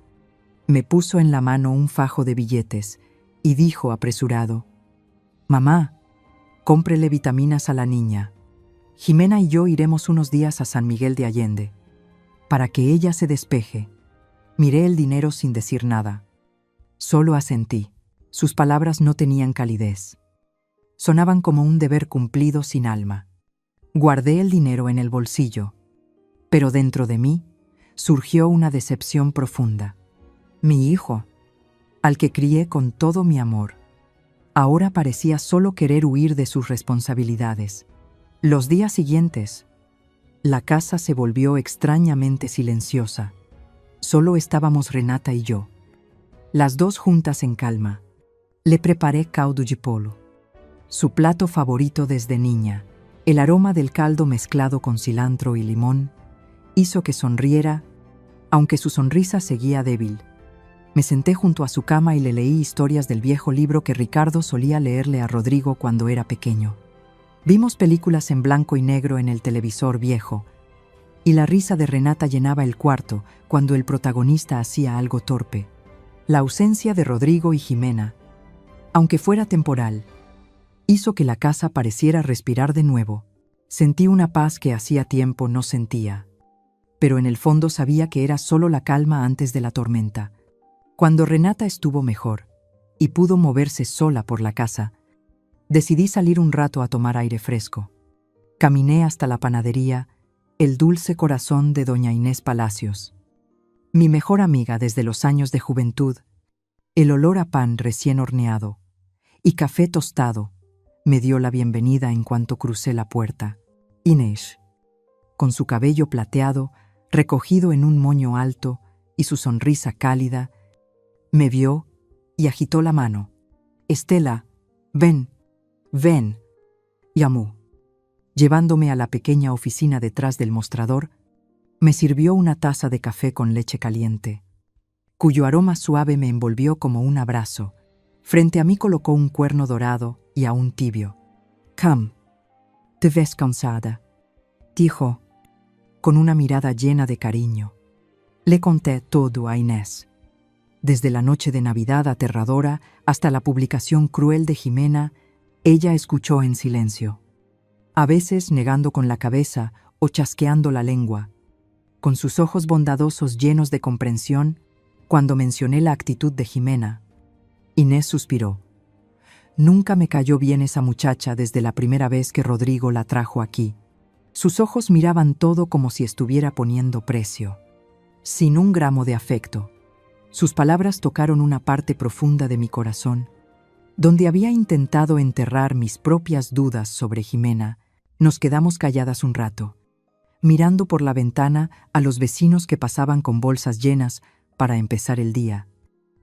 me puso en la mano un fajo de billetes y dijo apresurado: «Mamá, cómprele vitaminas a la niña. Jimena y yo iremos unos días a San Miguel de Allende, para que ella se despeje». Miré el dinero sin decir nada. Solo asentí. Sus palabras no tenían calidez. Sonaban como un deber cumplido sin alma. Guardé el dinero en el bolsillo, pero dentro de mí surgió una decepción profunda. Mi hijo, al que crié con todo mi amor, ahora parecía solo querer huir de sus responsabilidades. Los días siguientes, la casa se volvió extrañamente silenciosa. Solo estábamos Renata y yo, las dos juntas en calma. Le preparé caldo de pollo, su plato favorito desde niña. El aroma del caldo mezclado con cilantro y limón hizo que sonriera, aunque su sonrisa seguía débil. Me senté junto a su cama y le leí historias del viejo libro que Ricardo solía leerle a Rodrigo cuando era pequeño. Vimos películas en blanco y negro en el televisor viejo, y la risa de Renata llenaba el cuarto cuando el protagonista hacía algo torpe. La ausencia de Rodrigo y Jimena, aunque fuera temporal, hizo que la casa pareciera respirar de nuevo. Sentí una paz que hacía tiempo no sentía, pero en el fondo sabía que era solo la calma antes de la tormenta. Cuando Renata estuvo mejor y pudo moverse sola por la casa, decidí salir un rato a tomar aire fresco. Caminé hasta la panadería El Dulce Corazón de doña Inés Palacios, mi mejor amiga desde los años de juventud. El olor a pan recién horneado y café tostado me dio la bienvenida en cuanto crucé la puerta. Inés, con su cabello plateado, recogido en un moño alto y su sonrisa cálida, me vio y agitó la mano. «Estela, ven, ven», llamó. Llevándome a la pequeña oficina detrás del mostrador, me sirvió una taza de café con leche caliente, cuyo aroma suave me envolvió como un abrazo. Frente a mí colocó un cuerno dorado y aún tibio. «Come, te ves cansada», dijo, con una mirada llena de cariño. Le conté todo a Inés, desde la noche de Navidad aterradora hasta la publicación cruel de Jimena. Ella escuchó en silencio, a veces negando con la cabeza o chasqueando la lengua, con sus ojos bondadosos llenos de comprensión. Cuando mencioné la actitud de Jimena, Inés suspiró. Nunca me cayó bien esa muchacha desde la primera vez que Rodrigo la trajo aquí. Sus ojos miraban todo como si estuviera poniendo precio, sin un gramo de afecto. Sus palabras tocaron una parte profunda de mi corazón, donde había intentado enterrar mis propias dudas sobre Jimena. Nos quedamos calladas un rato, mirando por la ventana a los vecinos que pasaban con bolsas llenas para empezar el día.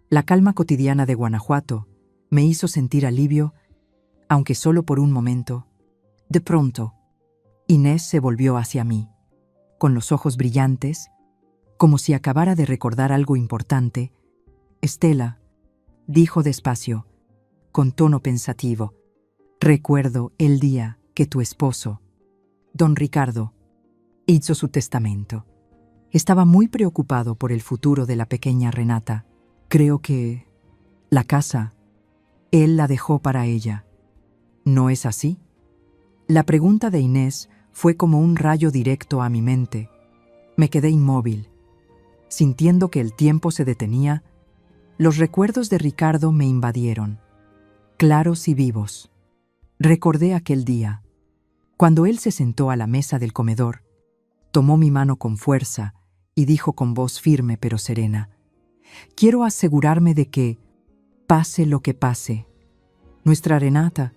La calma cotidiana de Guanajuato me hizo sentir alivio, aunque solo por un momento. De pronto, Inés se volvió hacia mí, con los ojos brillantes, como si acabara de recordar algo importante. «Estela», dijo despacio, con tono pensativo, Recuerdo el día que tu esposo, don Ricardo, hizo su testamento. Estaba muy preocupado por el futuro de la pequeña Renata. Creo que la casa, él la dejó para ella. ¿No es así? La pregunta de Inés fue como un rayo directo a mi mente. Me quedé inmóvil, sintiendo que el tiempo se detenía. Los recuerdos de Ricardo me invadieron, claros y vivos. Recordé aquel día, cuando él se sentó a la mesa del comedor, tomó mi mano con fuerza y dijo con voz firme pero serena: «Quiero asegurarme de que, pase lo que pase, nuestra Renata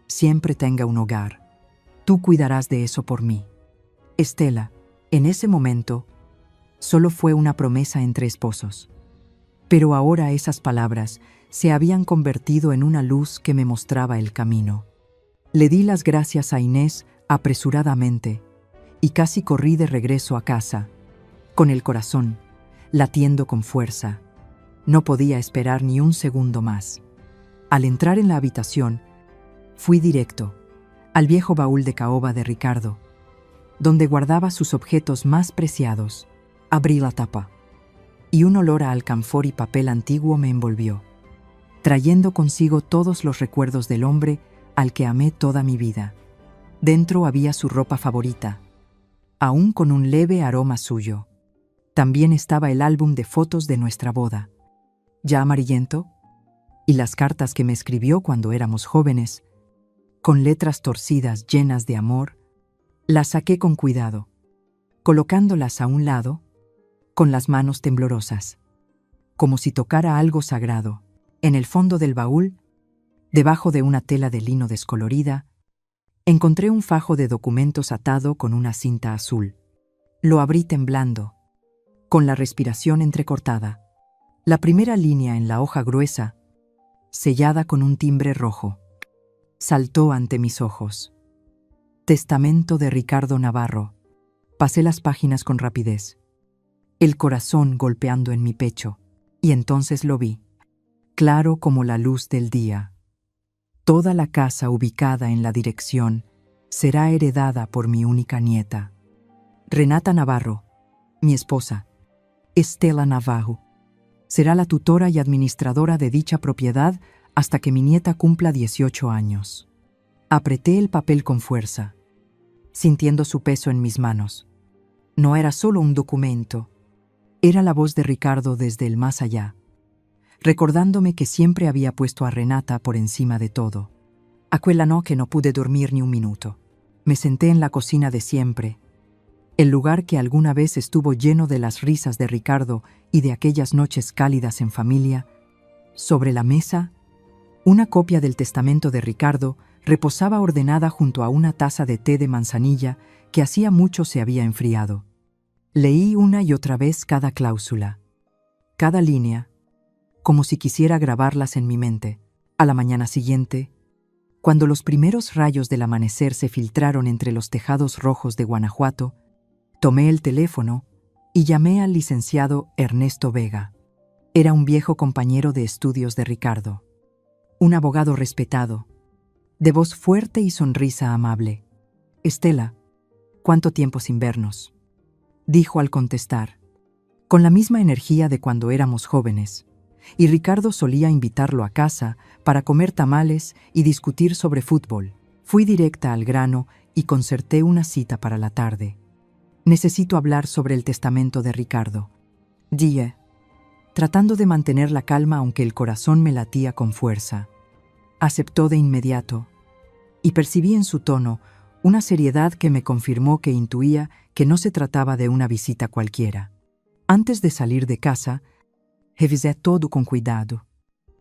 siempre tenga un hogar. Tú cuidarás de eso por mí». Estela, en ese momento, solo fue una promesa entre esposos. Pero ahora esas palabras se habían convertido en una luz que me mostraba el camino. Le di las gracias a Inés apresuradamente y casi corrí de regreso a casa, con el corazón latiendo con fuerza. No podía esperar ni un segundo más. Al entrar en la habitación, fui directo al viejo baúl de caoba de Ricardo, donde guardaba sus objetos más preciados. Abrí la tapa, y un olor a alcanfor y papel antiguo me envolvió, trayendo consigo todos los recuerdos del hombre al que amé toda mi vida. Dentro había su ropa favorita, aún con un leve aroma suyo. También estaba el álbum de fotos de nuestra boda, ya amarillento, y las cartas que me escribió cuando éramos jóvenes, con letras torcidas llenas de amor. Las saqué con cuidado, colocándolas a un lado, con las manos temblorosas, como si tocara algo sagrado. En el fondo del baúl, debajo de una tela de lino descolorida, encontré un fajo de documentos atado con una cinta azul. Lo abrí temblando, con la respiración entrecortada. La primera línea en la hoja gruesa, sellada con un timbre rojo, saltó ante mis ojos. Testamento de Ricardo Navarro. Pasé las páginas con rapidez, el corazón golpeando en mi pecho, y entonces lo vi, claro como la luz del día. Toda la casa ubicada en la dirección será heredada por mi única nieta, Renata Navarro, mi esposa. Estela Navarro será la tutora y administradora de dicha propiedad hasta que mi nieta cumpla 18 años. Apreté el papel con fuerza, sintiendo su peso en mis manos. No era solo un documento, era la voz de Ricardo desde el más allá, recordándome que siempre había puesto a Renata por encima de todo. Aquella noche no pude dormir ni un minuto. Me senté en la cocina de siempre, el lugar que alguna vez estuvo lleno de las risas de Ricardo y de aquellas noches cálidas en familia. Sobre la mesa, una copia del testamento de Ricardo reposaba ordenada junto a una taza de té de manzanilla que hacía mucho se había enfriado. Leí una y otra vez cada cláusula, cada línea, como si quisiera grabarlas en mi mente. A la mañana siguiente, cuando los primeros rayos del amanecer se filtraron entre los tejados rojos de Guanajuato, tomé el teléfono y llamé al licenciado Ernesto Vega. Era un viejo compañero de estudios de Ricardo, un abogado respetado, de voz fuerte y sonrisa amable. «Estela, ¿cuánto tiempo sin vernos?», dijo al contestar, con la misma energía de cuando éramos jóvenes, y Ricardo solía invitarlo a casa para comer tamales y discutir sobre fútbol. Fui directa al grano y concerté una cita para la tarde. «Necesito hablar sobre el testamento de Ricardo», dije, tratando de mantener la calma aunque el corazón me latía con fuerza. Aceptó de inmediato, y percibí en su tono una seriedad que me confirmó que intuía que no se trataba de una visita cualquiera. Antes de salir de casa, revisé todo con cuidado.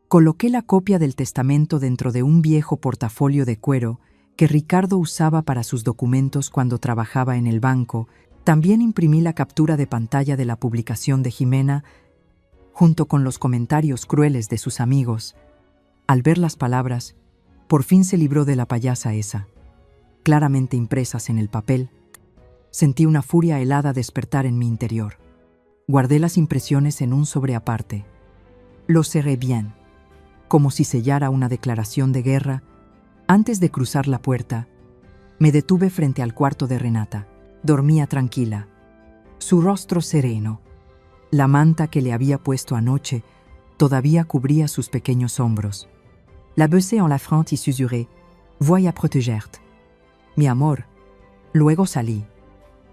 Coloqué la copia del testamento dentro de un viejo portafolio de cuero que Ricardo usaba para sus documentos cuando trabajaba en el banco. También imprimí la captura de pantalla de la publicación de Jimena, junto con los comentarios crueles de sus amigos. Al ver las palabras, por fin se libró de la payasa esa, claramente impresas en el papel. Sentí una furia helada despertar en mi interior. Guardé las impresiones en un sobre aparte. Lo cerré bien, como si sellara una declaración de guerra, Antes de cruzar la puerta, me detuve frente al cuarto de Renata. Dormía tranquila, su rostro sereno. La manta que le había puesto anoche todavía cubría sus pequeños hombros. La besé en la frente y susurré: «Voy a protegerte». Mi amor. Luego salí,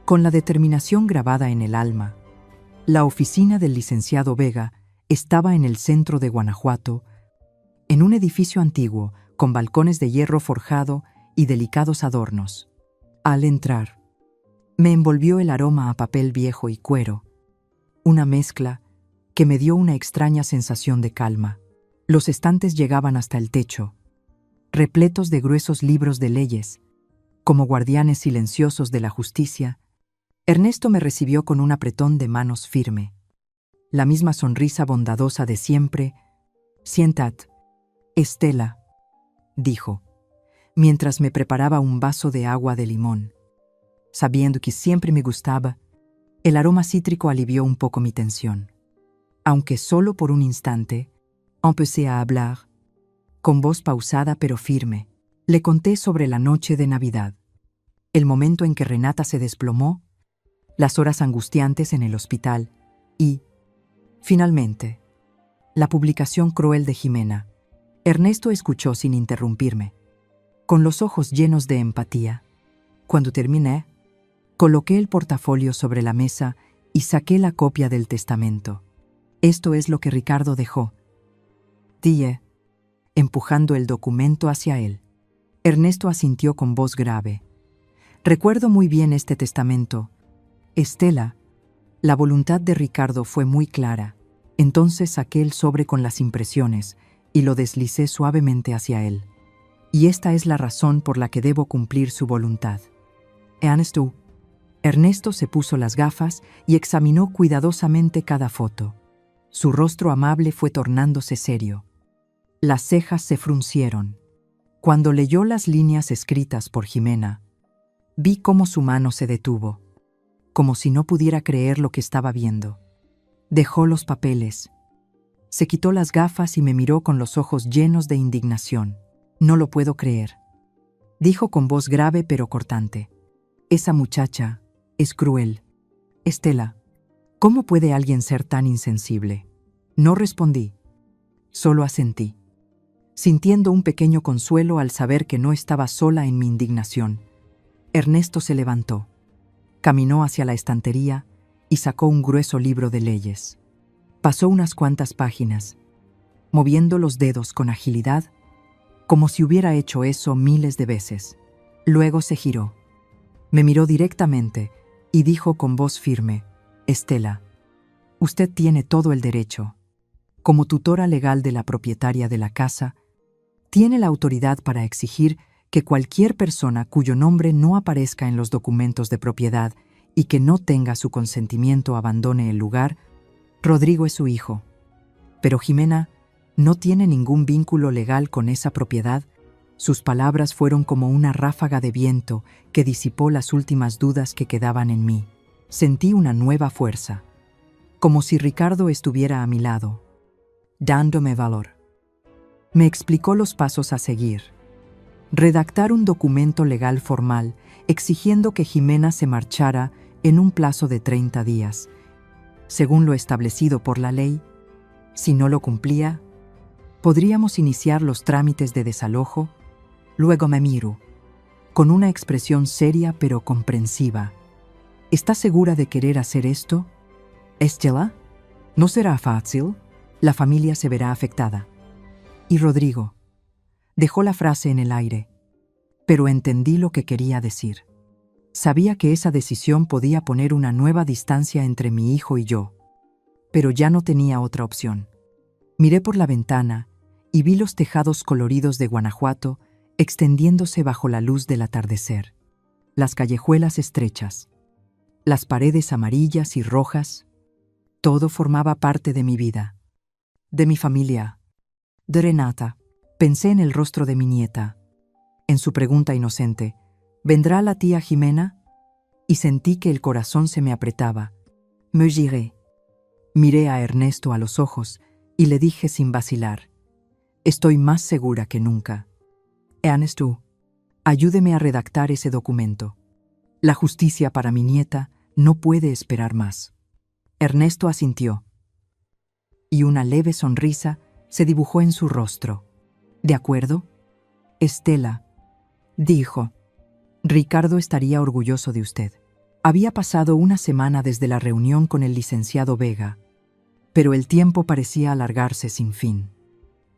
con la determinación grabada en el alma. La oficina del licenciado Vega estaba en el centro de Guanajuato, en un edificio antiguo, con balcones de hierro forjado y delicados adornos. Al entrar, me envolvió el aroma a papel viejo y cuero, una mezcla que me dio una extraña sensación de calma. Los estantes llegaban hasta el techo, repletos de gruesos libros de leyes, como guardianes silenciosos de la justicia. Ernesto me recibió con un apretón de manos firme, la misma sonrisa bondadosa de siempre. «Siéntate, Estela», dijo, mientras me preparaba un vaso de agua de limón. Sabiendo que siempre me gustaba, el aroma cítrico alivió un poco mi tensión. Aunque solo por un instante, empecé a hablar, con voz pausada pero firme. Le conté sobre la noche de Navidad, el momento en que Renata se desplomó, las horas angustiantes en el hospital y, finalmente, la publicación cruel de Jimena. Ernesto escuchó sin interrumpirme, con los ojos llenos de empatía. Cuando terminé, coloqué el portafolio sobre la mesa y saqué la copia del testamento. «Esto es lo que Ricardo dejó», dije, empujando el documento hacia él. Ernesto asintió con voz grave. «Recuerdo muy bien este testamento, Estela. La voluntad de Ricardo fue muy clara». Entonces saqué el sobre con las impresiones y lo deslicé suavemente hacia él. «Y esta es la razón por la que debo cumplir su voluntad». «Ernesto». Ernesto se puso las gafas y examinó cuidadosamente cada foto. Su rostro amable fue tornándose serio. Las cejas se fruncieron. Cuando leyó las líneas escritas por Jimena, vi cómo su mano se detuvo, como si no pudiera creer lo que estaba viendo. Dejó los papeles, se quitó las gafas y me miró con los ojos llenos de indignación. «No lo puedo creer», dijo con voz grave pero cortante. «Esa muchacha es cruel. Estela, ¿cómo puede alguien ser tan insensible?» No respondí, solo asentí, sintiendo un pequeño consuelo al saber que no estaba sola en mi indignación. Ernesto se levantó, caminó hacia la estantería y sacó un grueso libro de leyes. Pasó unas cuantas páginas, moviendo los dedos con agilidad, como si hubiera hecho eso miles de veces. Luego se giró, me miró directamente y dijo con voz firme: «Estela, usted tiene todo el derecho. Como tutora legal de la propietaria de la casa, tiene la autoridad para exigir que cualquier persona cuyo nombre no aparezca en los documentos de propiedad y que no tenga su consentimiento abandone el lugar. Rodrigo es su hijo, pero Jimena no tiene ningún vínculo legal con esa propiedad». Sus palabras fueron como una ráfaga de viento que disipó las últimas dudas que quedaban en mí. Sentí una nueva fuerza, como si Ricardo estuviera a mi lado, dándome valor. Me explicó los pasos a seguir. Redactar un documento legal formal exigiendo que Jimena se marchara en un plazo de 30 días, según lo establecido por la ley. Si no lo cumplía, podríamos iniciar los trámites de desalojo. Luego me miró, con una expresión seria pero comprensiva. «¿Está segura de querer hacer esto, Estela? No será fácil. La familia se verá afectada». «Y Rodrigo». Dejó la frase en el aire, pero entendí lo que quería decir. Sabía que esa decisión podía poner una nueva distancia entre mi hijo y yo, pero ya no tenía otra opción. Miré por la ventana y vi los tejados coloridos de Guanajuato extendiéndose bajo la luz del atardecer, las callejuelas estrechas, las paredes amarillas y rojas. Todo formaba parte de mi vida, de mi familia, de Renata. Pensé en el rostro de mi nieta, en su pregunta inocente: ¿vendrá la tía Jimena? Y sentí que el corazón se me apretaba. Me giré. Miré a Ernesto a los ojos y le dije sin vacilar: «Estoy más segura que nunca. Ernesto, ayúdeme a redactar ese documento. La justicia para mi nieta no puede esperar más. Ernesto asintió, y una leve sonrisa se dibujó en su rostro. ¿De acuerdo? Estela, dijo, Ricardo estaría orgulloso de usted. Había pasado una semana desde la reunión con el licenciado Vega, pero el tiempo parecía alargarse sin fin.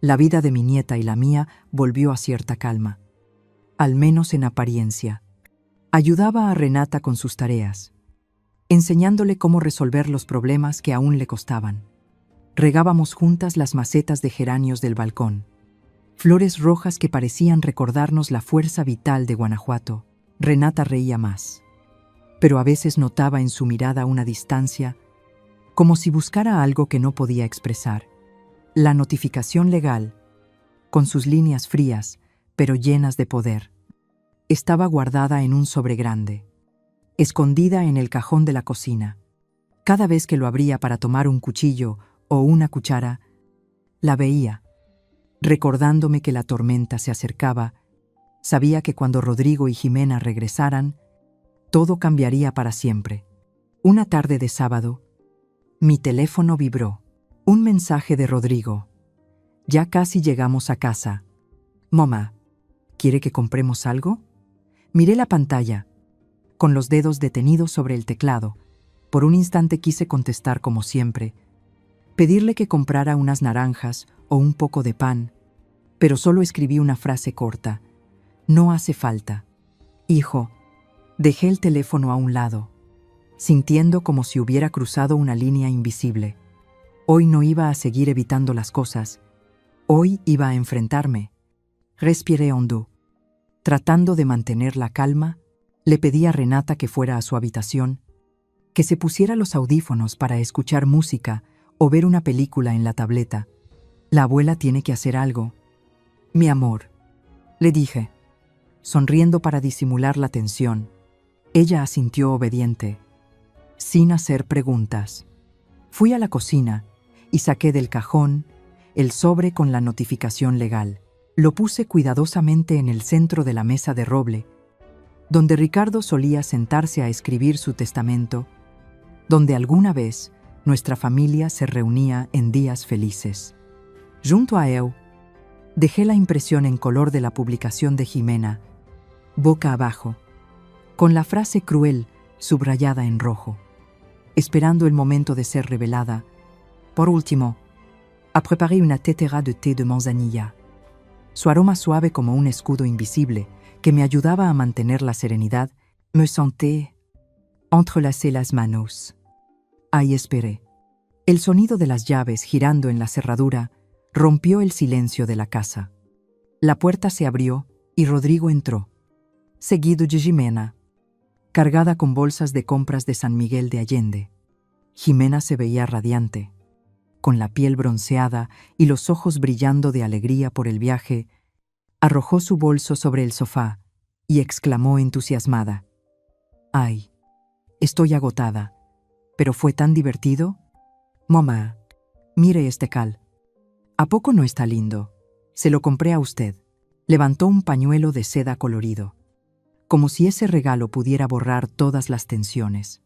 La vida de mi nieta y la mía volvió a cierta calma, al menos en apariencia. Ayudaba a Renata con sus tareas, enseñándole cómo resolver los problemas que aún le costaban. Regábamos juntas las macetas de geranios del balcón, flores rojas que parecían recordarnos la fuerza vital de Guanajuato. Renata reía más, pero a veces notaba en su mirada una distancia, como si buscara algo que no podía expresar. La notificación legal, con sus líneas frías, pero llenas de poder, estaba guardada en un sobre grande, escondida en el cajón de la cocina. Cada vez que lo abría para tomar un cuchillo o una cuchara, la veía. Recordándome que la tormenta se acercaba, sabía que cuando Rodrigo y Jimena regresaran, todo cambiaría para siempre. Una tarde de sábado, mi teléfono vibró. Un mensaje de Rodrigo. Ya casi llegamos a casa. Mamá, ¿quiere que compremos algo? Miré la pantalla, con los dedos detenidos sobre el teclado. Por un instante quise contestar como siempre, pedirle que comprara unas naranjas o un poco de pan, pero solo escribí una frase corta. No hace falta. Hijo, dejé el teléfono a un lado, sintiendo como si hubiera cruzado una línea invisible. Hoy no iba a seguir evitando las cosas. Hoy iba a enfrentarme. Respiré hondo. Tratando de mantener la calma, le pedí a Renata que fuera a su habitación, que se pusiera los audífonos para escuchar música o ver una película en la tableta. La abuela tiene que hacer algo. Mi amor, le dije, sonriendo para disimular la tensión. Ella asintió obediente, sin hacer preguntas. Fui a la cocina y saqué del cajón el sobre con la notificación legal. Lo puse cuidadosamente en el centro de la mesa de roble, donde Ricardo solía sentarse a escribir su testamento, donde alguna vez nuestra familia se reunía en días felices. Junto a él, dejé la impresión en color de la publicación de Jimena, boca abajo, con la frase cruel subrayada en rojo, esperando el momento de ser revelada. Por último, a préparé una tétera de té de manzanilla. Su aroma suave como un escudo invisible que me ayudaba a mantener la serenidad, me senté, entrelacé las manos. Ahí esperé. El sonido de las llaves girando en la cerradura rompió el silencio de la casa. La puerta se abrió y Rodrigo entró, seguido de Jimena, cargada con bolsas de compras de San Miguel de Allende. Jimena se veía radiante, con la piel bronceada y los ojos brillando de alegría por el viaje. Arrojó su bolso sobre el sofá y exclamó entusiasmada: «Ay, estoy agotada, pero fue tan divertido. Mamá, mire este cal. ¿A poco no está lindo? Se lo compré a usted». Levantó un pañuelo de seda colorido, como si ese regalo pudiera borrar todas las tensiones.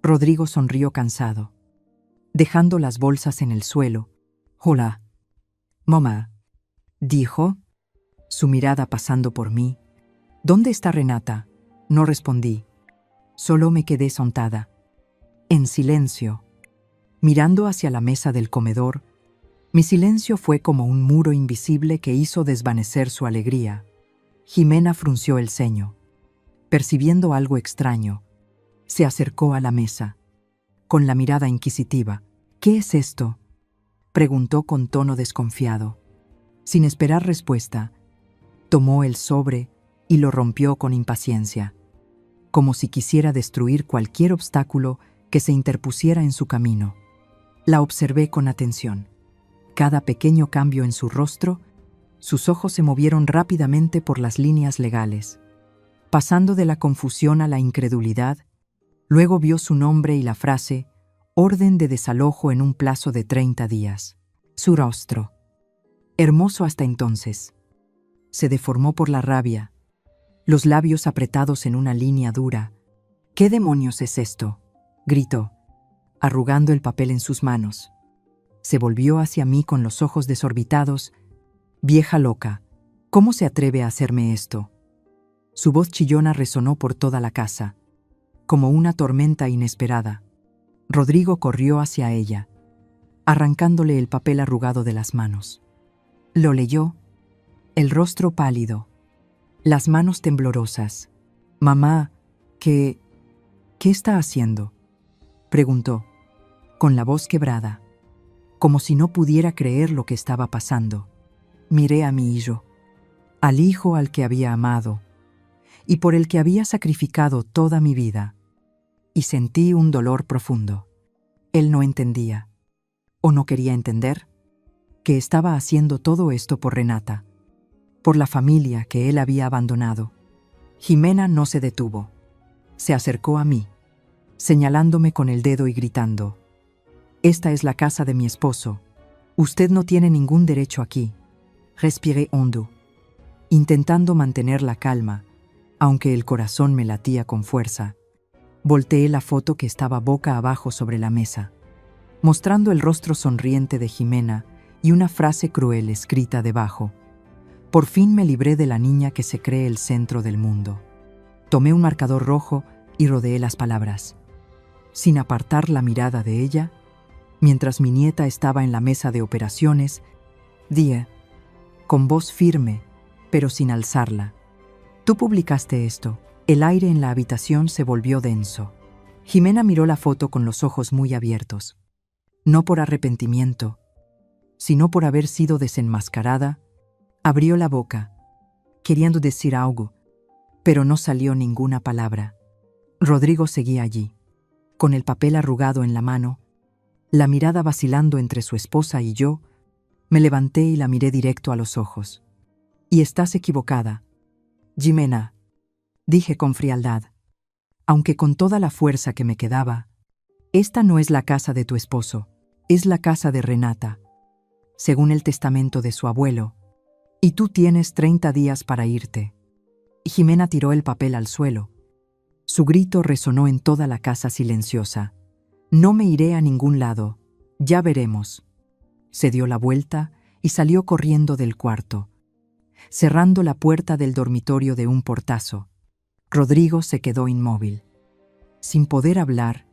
Rodrigo sonrió cansado, dejando las bolsas en el suelo. «Hola, mamá», dijo, su mirada pasando por mí. «¿Dónde está Renata?». No respondí. Solo me quedé sentada, en silencio, mirando hacia la mesa del comedor. Mi silencio fue como un muro invisible que hizo desvanecer su alegría. Jimena frunció el ceño. Percibiendo algo extraño, se acercó a la mesa, con la mirada inquisitiva. «¿Qué es esto?», preguntó con tono desconfiado. Sin esperar respuesta, tomó el sobre y lo rompió con impaciencia, como si quisiera destruir cualquier obstáculo que se interpusiera en su camino. La observé con atención. Cada pequeño cambio en su rostro, sus ojos se movieron rápidamente por las líneas legales, pasando de la confusión a la incredulidad. Luego vio su nombre y la frase «Orden de desalojo en un plazo de 30 días». Su rostro, hermoso hasta entonces, Se deformó por la rabia, los labios apretados en una línea dura. «¿Qué demonios es esto?», gritó, arrugando el papel en sus manos. Se volvió hacia mí con los ojos desorbitados. «Vieja loca, ¿cómo se atreve a hacerme esto?». Su voz chillona resonó por toda la casa, como una tormenta inesperada. Rodrigo corrió hacia ella, arrancándole el papel arrugado de las manos. Lo leyó, el rostro pálido, las manos temblorosas. «Mamá, ¿qué está haciendo?», preguntó, con la voz quebrada, como si no pudiera creer lo que estaba pasando. Miré a mi hijo, al hijo al que había amado y por el que había sacrificado toda mi vida, y sentí un dolor profundo. Él no entendía, o no quería entender, que estaba haciendo todo esto por Renata, por la familia que él había abandonado. Jimena no se detuvo. Se acercó a mí, señalándome con el dedo y gritando: «Esta es la casa de mi esposo. Usted no tiene ningún derecho aquí». Respiré hondo, intentando mantener la calma, aunque el corazón me latía con fuerza. Volteé la foto que estaba boca abajo sobre la mesa, mostrando el rostro sonriente de Jimena y una frase cruel escrita debajo. Por fin me libré de la niña que se cree el centro del mundo. Tomé un marcador rojo y rodeé las palabras, sin apartar la mirada de ella. Mientras mi nieta estaba en la mesa de operaciones, dije, con voz firme, pero sin alzarla: «Tú publicaste esto». El aire en la habitación se volvió denso. Jimena miró la foto con los ojos muy abiertos. No por arrepentimiento, sino por haber sido desenmascarada. Abrió la boca, queriendo decir algo, pero no salió ninguna palabra. Rodrigo seguía allí, con el papel arrugado en la mano, la mirada vacilando entre su esposa y yo. Me levanté y la miré directo a los ojos. «Y estás equivocada, Jimena», dije con frialdad, aunque con toda la fuerza que me quedaba. «Esta no es la casa de tu esposo, es la casa de Renata, según el testamento de su abuelo, y tú tienes 30 días para irte». Jimena tiró el papel al suelo. Su grito resonó en toda la casa silenciosa. «No me iré a ningún lado, ya veremos». Se dio la vuelta y salió corriendo del cuarto, cerrando la puerta del dormitorio de un portazo. Rodrigo se quedó inmóvil, sin poder hablar,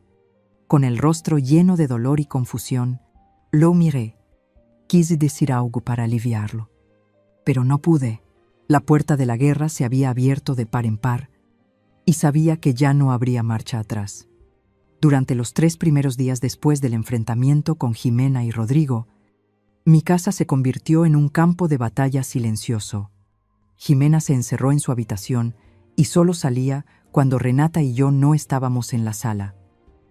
con el rostro lleno de dolor y confusión. Lo miré. Quise decir algo para aliviarlo, pero no pude. La puerta de la guerra se había abierto de par en par, y sabía que ya no habría marcha atrás. Durante los 3 primeros días después del enfrentamiento con Jimena y Rodrigo, mi casa se convirtió en un campo de batalla silencioso. Jimena se encerró en su habitación y solo salía cuando Renata y yo no estábamos en la sala.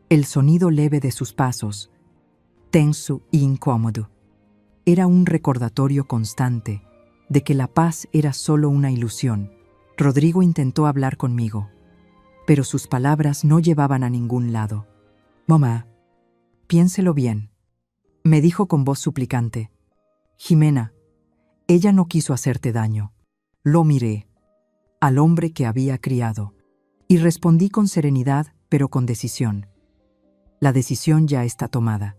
El sonido leve de sus pasos, tenso e incómodo, era un recordatorio constante de que la paz era solo una ilusión. Rodrigo intentó hablar conmigo, pero sus palabras no llevaban a ningún lado. «Mamá, piénselo bien», me dijo con voz suplicante. «Jimena, ella no quiso hacerte daño». Lo miré, al hombre que había criado, y respondí con serenidad, pero con decisión. «La decisión ya está tomada.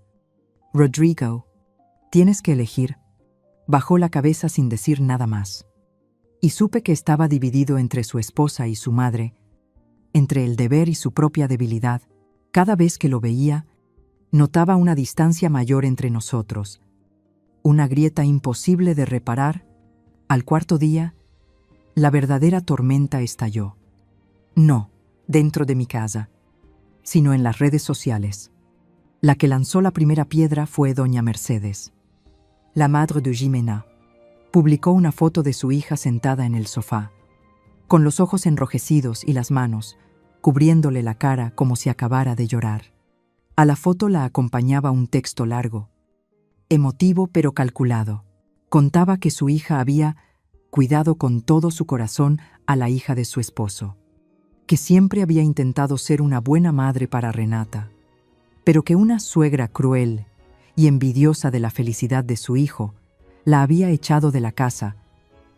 Rodrigo, tienes que elegir». Bajó la cabeza sin decir nada más, y supe que estaba dividido entre su esposa y su madre, entre el deber y su propia debilidad. Cada vez que lo veía, notaba una distancia mayor entre nosotros, una grieta imposible de reparar. Al 4.º día, la verdadera tormenta estalló. No dentro de mi casa, sino en las redes sociales. La que lanzó la primera piedra fue doña Mercedes, la madre de Jimena. Publicó una foto de su hija sentada en el sofá, con los ojos enrojecidos y las manos cubriéndole la cara como si acabara de llorar. A la foto la acompañaba un texto largo, emotivo pero calculado. Contaba que su hija había cuidado con todo su corazón a la hija de su esposo, que siempre había intentado ser una buena madre para Renata, pero que una suegra cruel y envidiosa de la felicidad de su hijo la había echado de la casa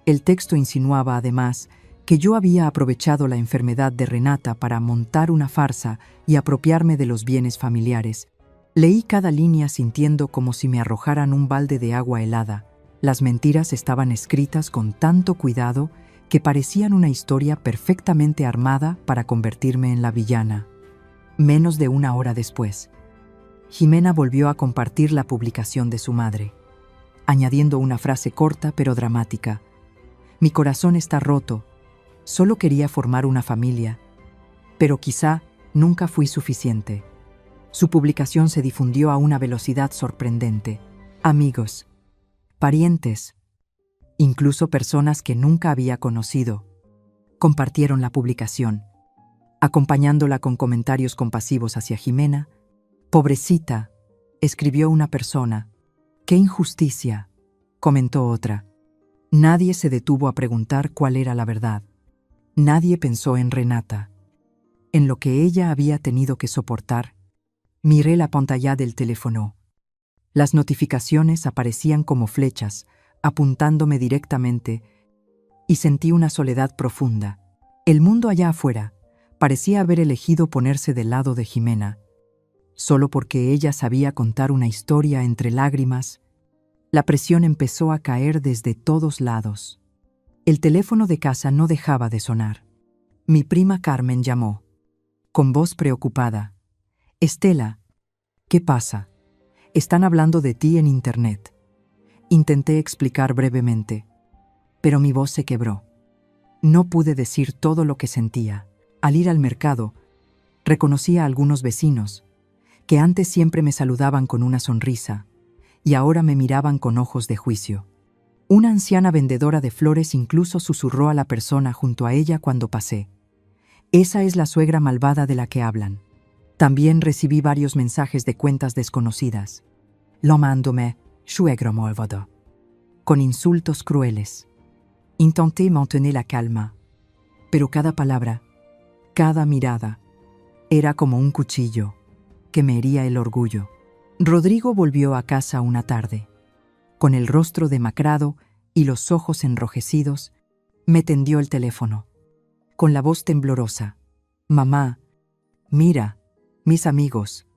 El texto insinuaba, además, que yo había aprovechado la enfermedad de Renata para montar una farsa y apropiarme de los bienes familiares. Leí cada línea sintiendo como si me arrojaran un balde de agua helada. Las mentiras estaban escritas con tanto cuidado que parecían una historia perfectamente armada para convertirme en la villana. Menos de una hora después, Jimena volvió a compartir la publicación de su madre, añadiendo una frase corta pero dramática. Mi corazón está roto. Solo quería formar una familia, pero quizá nunca fui suficiente. Su publicación se difundió a una velocidad sorprendente. Amigos, parientes, incluso personas que nunca había conocido, compartieron la publicación, acompañándola con comentarios compasivos hacia Jimena. Pobrecita, escribió una persona. ¡Qué injusticia!, comentó otra. Nadie se detuvo a preguntar cuál era la verdad. Nadie pensó en Renata, en lo que ella había tenido que soportar. Miré la pantalla del teléfono. Las notificaciones aparecían como flechas, apuntándome directamente, y sentí una soledad profunda. El mundo allá afuera parecía haber elegido ponerse del lado de Jimena, solo porque ella sabía contar una historia entre lágrimas. La presión empezó a caer desde todos lados. El teléfono de casa no dejaba de sonar. Mi prima Carmen llamó, con voz preocupada. Estela, ¿qué pasa? Están hablando de ti en internet. Intenté explicar brevemente, pero mi voz se quebró. No pude decir todo lo que sentía. Al ir al mercado, reconocí a algunos vecinos, que antes siempre me saludaban con una sonrisa, y ahora me miraban con ojos de juicio. Una anciana vendedora de flores incluso susurró a la persona junto a ella cuando pasé. Esa es la suegra malvada de la que hablan. También recibí varios mensajes de cuentas desconocidas. Llamándome suegro malvado, con insultos crueles. Intenté mantener la calma, pero cada palabra, cada mirada, era como un cuchillo que me hería el orgullo. Rodrigo volvió a casa una tarde. Con el rostro demacrado y los ojos enrojecidos, me tendió el teléfono. Con la voz temblorosa. Mamá, mira, mis amigos,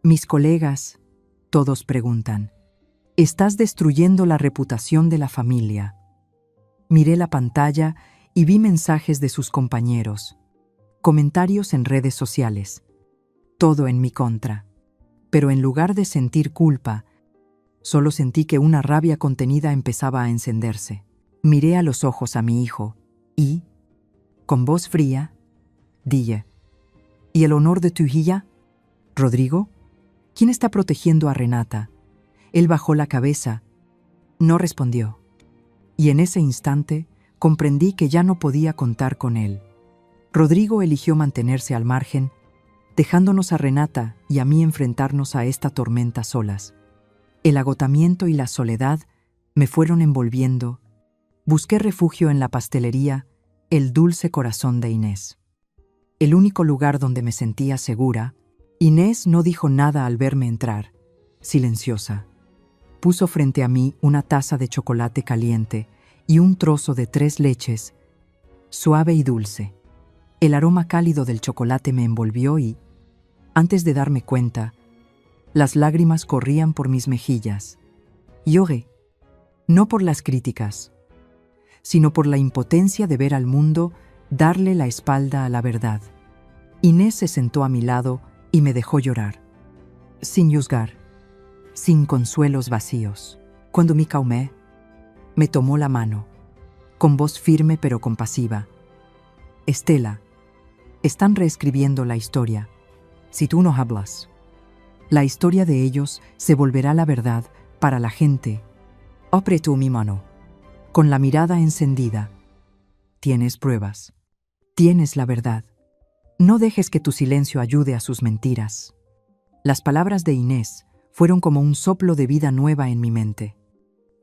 mis colegas, todos preguntan. Estás destruyendo la reputación de la familia. Miré la pantalla y vi mensajes de sus compañeros, comentarios en redes sociales, todo en mi contra. Pero en lugar de sentir culpa, solo sentí que una rabia contenida empezaba a encenderse. Miré a los ojos a mi hijo y, con voz fría, dije, ¿y el honor de tu hija? ¿Rodrigo? ¿Quién está protegiendo a Renata? Él bajó la cabeza. No respondió. Y en ese instante comprendí que ya no podía contar con él. Rodrigo eligió mantenerse al margen, dejándonos a Renata y a mí enfrentarnos a esta tormenta solas. El agotamiento y la soledad me fueron envolviendo. Busqué refugio en la pastelería, el dulce corazón de Inés. El único lugar donde me sentía segura. Inés no dijo nada al verme entrar, silenciosa. Puso frente a mí una taza de chocolate caliente y un trozo de 3 leches, suave y dulce. El aroma cálido del chocolate me envolvió y, antes de darme cuenta, las lágrimas corrían por mis mejillas. Lloré, no por las críticas, sino por la impotencia de ver al mundo darle la espalda a la verdad. Inés se sentó a mi lado y me dejó llorar, sin juzgar, sin consuelos vacíos. Cuando me calmé, me tomó la mano, con voz firme pero compasiva. Estela, están reescribiendo la historia. Si tú no hablas, la historia de ellos se volverá la verdad para la gente. Apretó mi mano, con la mirada encendida. Tienes pruebas. Tienes la verdad. No dejes que tu silencio ayude a sus mentiras. Las palabras de Inés fueron como un soplo de vida nueva en mi mente.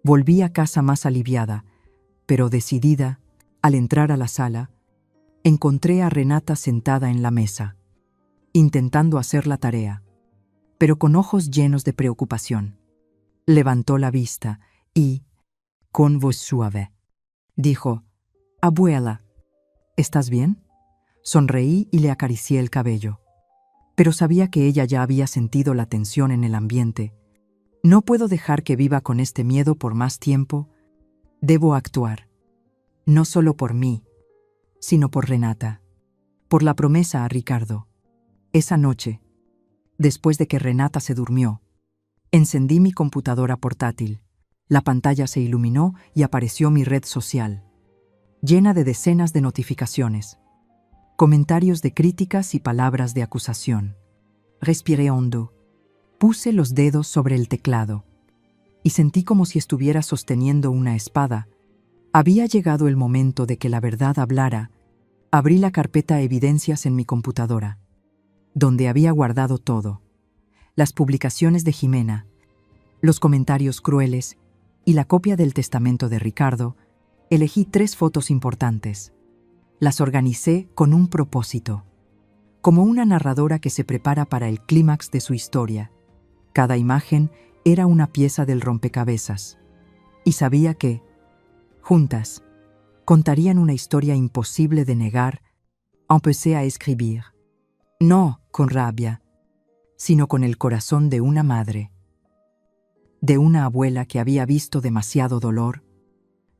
Volví a casa más aliviada, pero decidida. Al entrar a la sala, encontré a Renata sentada en la mesa, intentando hacer la tarea, pero con ojos llenos de preocupación. Levantó la vista y, con voz suave, Dijo, «Abuela, ¿estás bien?» Sonreí y le acaricié el cabello. Pero sabía que ella ya había sentido la tensión en el ambiente. No puedo dejar que viva con este miedo por más tiempo. Debo actuar. No solo por mí, sino por Renata. Por la promesa a Ricardo. Esa noche, después de que Renata se durmió, encendí mi computadora portátil. La pantalla se iluminó y apareció mi red social, llena de decenas de notificaciones, comentarios de críticas y palabras de acusación. Respiré hondo. Puse los dedos sobre el teclado y sentí como si estuviera sosteniendo una espada. Había llegado el momento de que la verdad hablara. Abrí la carpeta Evidencias en mi computadora, donde había guardado todo: las publicaciones de Jimena, los comentarios crueles y la copia del testamento de Ricardo. Elegí 3 fotos importantes. Las organicé con un propósito, como una narradora que se prepara para el clímax de su historia. Cada imagen era una pieza del rompecabezas, y sabía que, juntas, contarían una historia imposible de negar. Empecé a escribir, no con rabia, sino con el corazón de una madre, de una abuela que había visto demasiado dolor,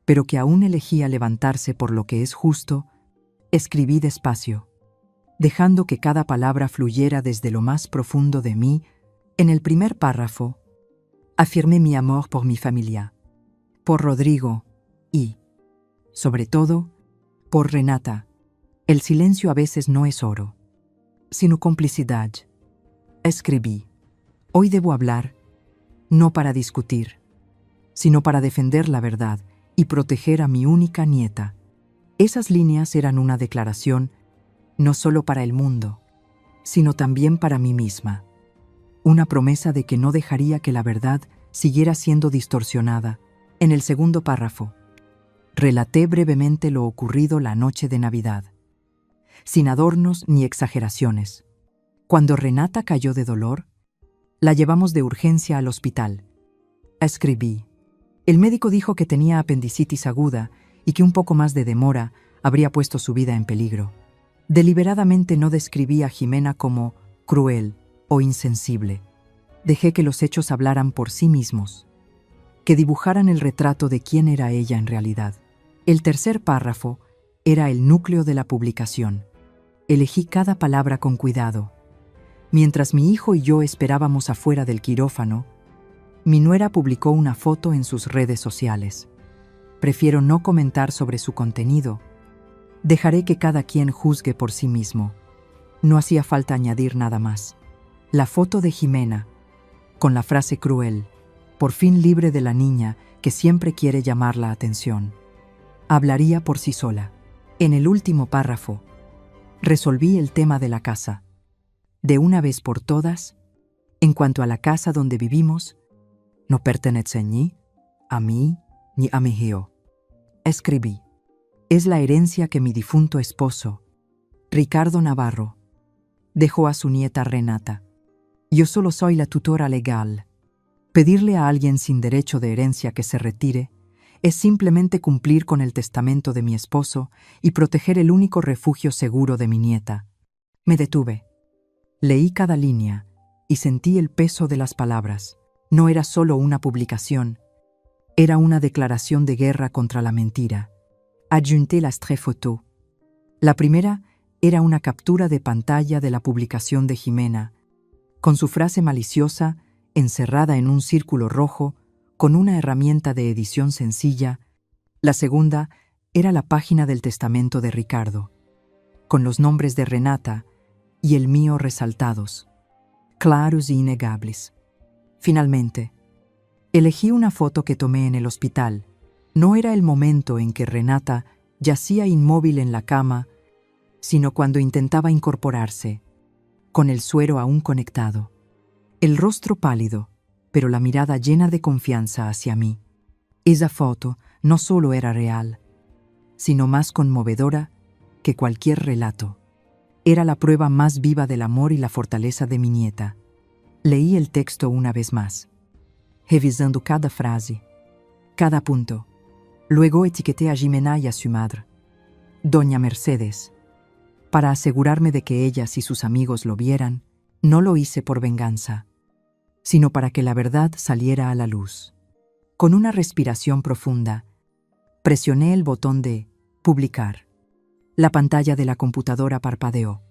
pero que aún elegía levantarse por lo que es justo. Escribí despacio, dejando que cada palabra fluyera desde lo más profundo de mí. En el primer párrafo, afirmé mi amor por mi familia, por Rodrigo y, sobre todo, por Renata. El silencio a veces no es oro, sino complicidad. Escribí, hoy debo hablar, no para discutir, sino para defender la verdad y proteger a mi única nieta. Esas líneas eran una declaración, no solo para el mundo, sino también para mí misma. Una promesa de que no dejaría que la verdad siguiera siendo distorsionada. En el segundo párrafo, relaté brevemente lo ocurrido la noche de Navidad, sin adornos ni exageraciones. Cuando Renata cayó de dolor, la llevamos de urgencia al hospital. Escribí. El médico dijo que tenía apendicitis aguda y que un poco más de demora habría puesto su vida en peligro. Deliberadamente no describí a Jimena como cruel o insensible. Dejé que los hechos hablaran por sí mismos, que dibujaran el retrato de quién era ella en realidad. El tercer párrafo era el núcleo de la publicación. Elegí cada palabra con cuidado. Mientras mi hijo y yo esperábamos afuera del quirófano, mi nuera publicó una foto en sus redes sociales. Prefiero no comentar sobre su contenido. Dejaré que cada quien juzgue por sí mismo. No hacía falta añadir nada más. La foto de Jimena, con la frase cruel, por fin libre de la niña que siempre quiere llamar la atención, hablaría por sí sola. En el último párrafo, resolví el tema de la casa. De una vez por todas, en cuanto a la casa donde vivimos, no pertenece ni a mí ni a mi hijo. Escribí. Es la herencia que mi difunto esposo, Ricardo Navarro, dejó a su nieta Renata. Yo solo soy la tutora legal. Pedirle a alguien sin derecho de herencia que se retire es simplemente cumplir con el testamento de mi esposo y proteger el único refugio seguro de mi nieta. Me detuve. Leí cada línea y sentí el peso de las palabras. No era solo una publicación, era una declaración de guerra contra la mentira. Adjunté las 3 fotos. La primera era una captura de pantalla de la publicación de Jimena, con su frase maliciosa encerrada en un círculo rojo con una herramienta de edición sencilla. La segunda era la página del testamento de Ricardo, con los nombres de Renata y el mío resaltados, claros e innegables. Finalmente, elegí una foto que tomé en el hospital. No era el momento en que Renata yacía inmóvil en la cama, sino cuando intentaba incorporarse, con el suero aún conectado. El rostro pálido, pero la mirada llena de confianza hacia mí. Esa foto no solo era real, sino más conmovedora que cualquier relato. Era la prueba más viva del amor y la fortaleza de mi nieta. Leí el texto una vez más, revisando cada frase, cada punto. Luego etiqueté a Jimena y a su madre, doña Mercedes. Para asegurarme de que ellas y sus amigos lo vieran, no lo hice por venganza, sino para que la verdad saliera a la luz. Con una respiración profunda, presioné el botón de publicar. La pantalla de la computadora parpadeó,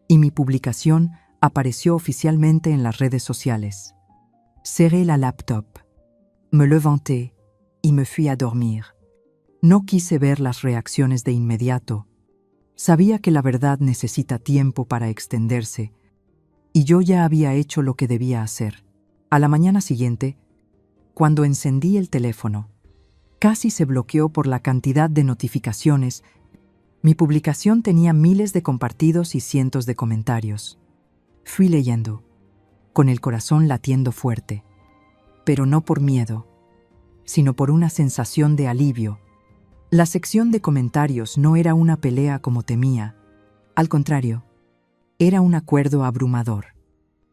y mi publicación apareció oficialmente en las redes sociales. Cerré la laptop, me levanté y me fui a dormir. No quise ver las reacciones de inmediato. Sabía que la verdad necesita tiempo para extenderse, y yo ya había hecho lo que debía hacer. A la mañana siguiente, cuando encendí el teléfono, casi se bloqueó por la cantidad de notificaciones. Mi publicación tenía miles de compartidos y cientos de comentarios. Fui leyendo, con el corazón latiendo fuerte, pero no por miedo, sino por una sensación de alivio. La sección de comentarios no era una pelea como temía. Al contrario, era un acuerdo abrumador.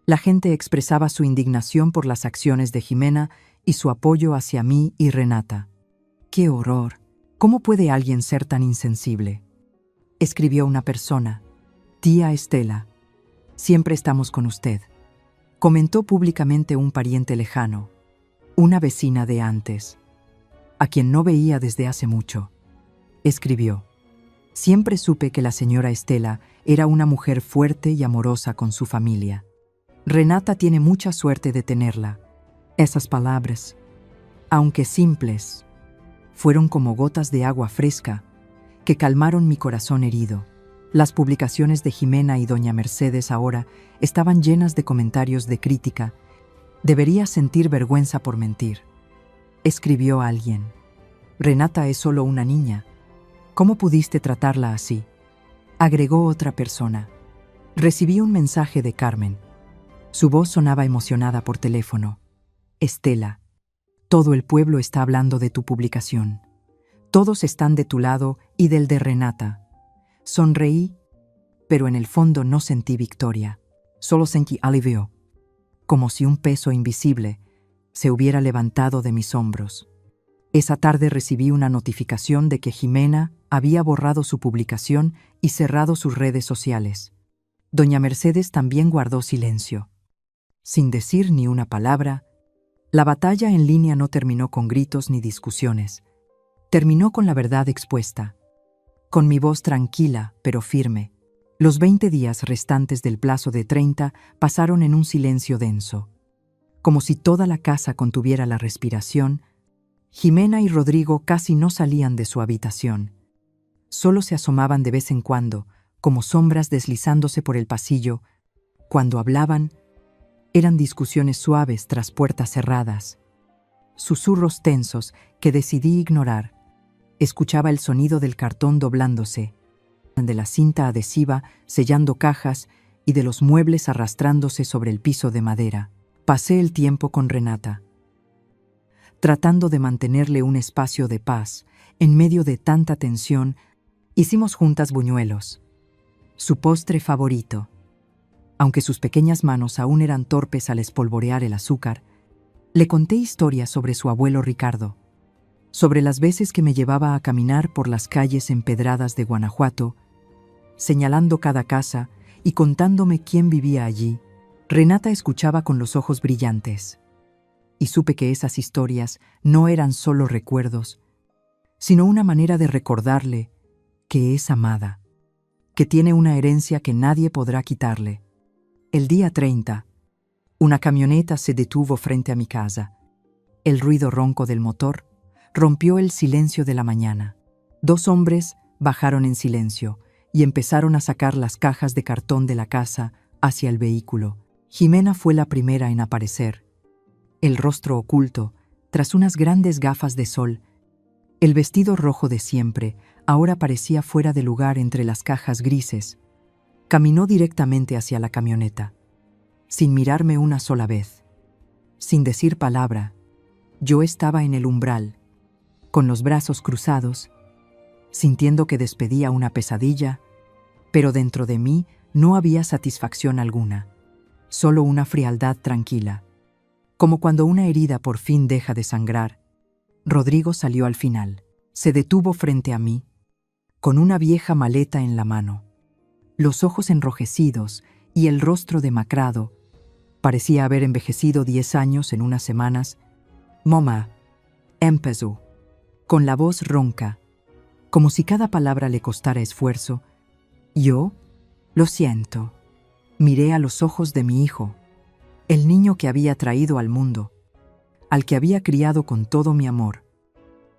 La gente expresaba su indignación por las acciones de Jimena y su apoyo hacia mí y Renata. ¡Qué horror! ¿Cómo puede alguien ser tan insensible? Escribió una persona. Tía Estela, siempre estamos con usted. Comentó públicamente un pariente lejano, una vecina de antes, a quien no veía desde hace mucho. Escribió: siempre supe que la señora Estela era una mujer fuerte y amorosa con su familia. Renata tiene mucha suerte de tenerla. Esas palabras, aunque simples, fueron como gotas de agua fresca que calmaron mi corazón herido. Las publicaciones de Jimena y doña Mercedes ahora estaban llenas de comentarios de crítica. Debería sentir vergüenza por mentir. Escribió alguien: Renata es solo una niña. ¿Cómo pudiste tratarla así? Agregó otra persona. Recibí un mensaje de Carmen. Su voz sonaba emocionada por teléfono. Estela, todo el pueblo está hablando de tu publicación. Todos están de tu lado y del de Renata. Sonreí, pero en el fondo no sentí victoria. Solo sentí alivio, como si un peso invisible se hubiera levantado de mis hombros. Esa tarde recibí una notificación de que Jimena había borrado su publicación y cerrado sus redes sociales. Doña Mercedes también guardó silencio. Sin decir ni una palabra, la batalla en línea no terminó con gritos ni discusiones. Terminó con la verdad expuesta. Con mi voz tranquila, pero firme. Los 20 días restantes del plazo de 30 pasaron en un silencio denso. Como si toda la casa contuviera la respiración, Jimena y Rodrigo casi no salían de su habitación. Solo se asomaban de vez en cuando, como sombras deslizándose por el pasillo. Cuando hablaban, eran discusiones suaves tras puertas cerradas. Susurros tensos que decidí ignorar. Escuchaba el sonido del cartón doblándose, de la cinta adhesiva sellando cajas y de los muebles arrastrándose sobre el piso de madera. Pasé el tiempo con Renata, tratando de mantenerle un espacio de paz en medio de tanta tensión. Hicimos juntas buñuelos, su postre favorito. Aunque sus pequeñas manos aún eran torpes al espolvorear el azúcar, le conté historias sobre su abuelo Ricardo, sobre las veces que me llevaba a caminar por las calles empedradas de Guanajuato, señalando cada casa y contándome quién vivía allí. Renata escuchaba con los ojos brillantes, y supe que esas historias no eran solo recuerdos, sino una manera de recordarle que es amada, que tiene una herencia que nadie podrá quitarle. El día 30, una camioneta se detuvo frente a mi casa. El ruido ronco del motor rompió el silencio de la mañana. 2 hombres bajaron en silencio y empezaron a sacar las cajas de cartón de la casa hacia el vehículo. Jimena fue la primera en aparecer, el rostro oculto tras unas grandes gafas de sol. El vestido rojo de siempre ahora parecía fuera de lugar entre las cajas grises. Caminó directamente hacia la camioneta, sin mirarme una sola vez. Sin decir palabra, yo estaba en el umbral, con los brazos cruzados, sintiendo que despedía una pesadilla, pero dentro de mí no había satisfacción alguna, solo una frialdad tranquila. Como cuando una herida por fin deja de sangrar. Rodrigo salió al final. Se detuvo frente a mí, con una vieja maleta en la mano. Los ojos enrojecidos y el rostro demacrado. Parecía haber envejecido 10 años en unas semanas. «Mamá», empezó, con la voz ronca, como si cada palabra le costara esfuerzo. Yo, lo siento. Miré a los ojos de mi hijo, el niño que había traído al mundo, al que había criado con todo mi amor,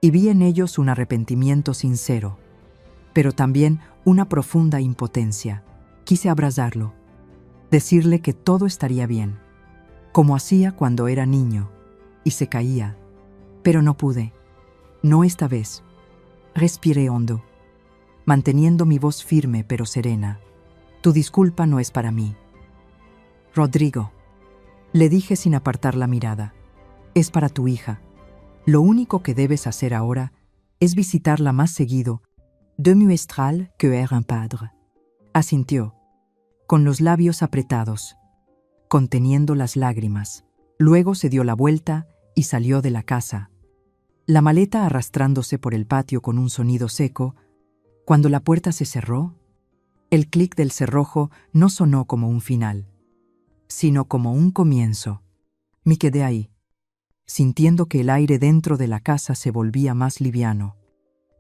y vi en ellos un arrepentimiento sincero, pero también una profunda impotencia. Quise abrazarlo, decirle que todo estaría bien, como hacía cuando era niño, y se caía, pero no pude, no esta vez. Respiré hondo, manteniendo mi voz firme pero serena. Tu disculpa no es para mí. Rodrigo, le dije sin apartar la mirada, es para tu hija. Lo único que debes hacer ahora es visitarla más seguido, de mieux astral que era un padre. Asintió, con los labios apretados, conteniendo las lágrimas. Luego se dio la vuelta y salió de la casa, la maleta arrastrándose por el patio con un sonido seco. Cuando la puerta se cerró, el clic del cerrojo no sonó como un final, sino como un comienzo. Me quedé ahí, sintiendo que el aire dentro de la casa se volvía más liviano,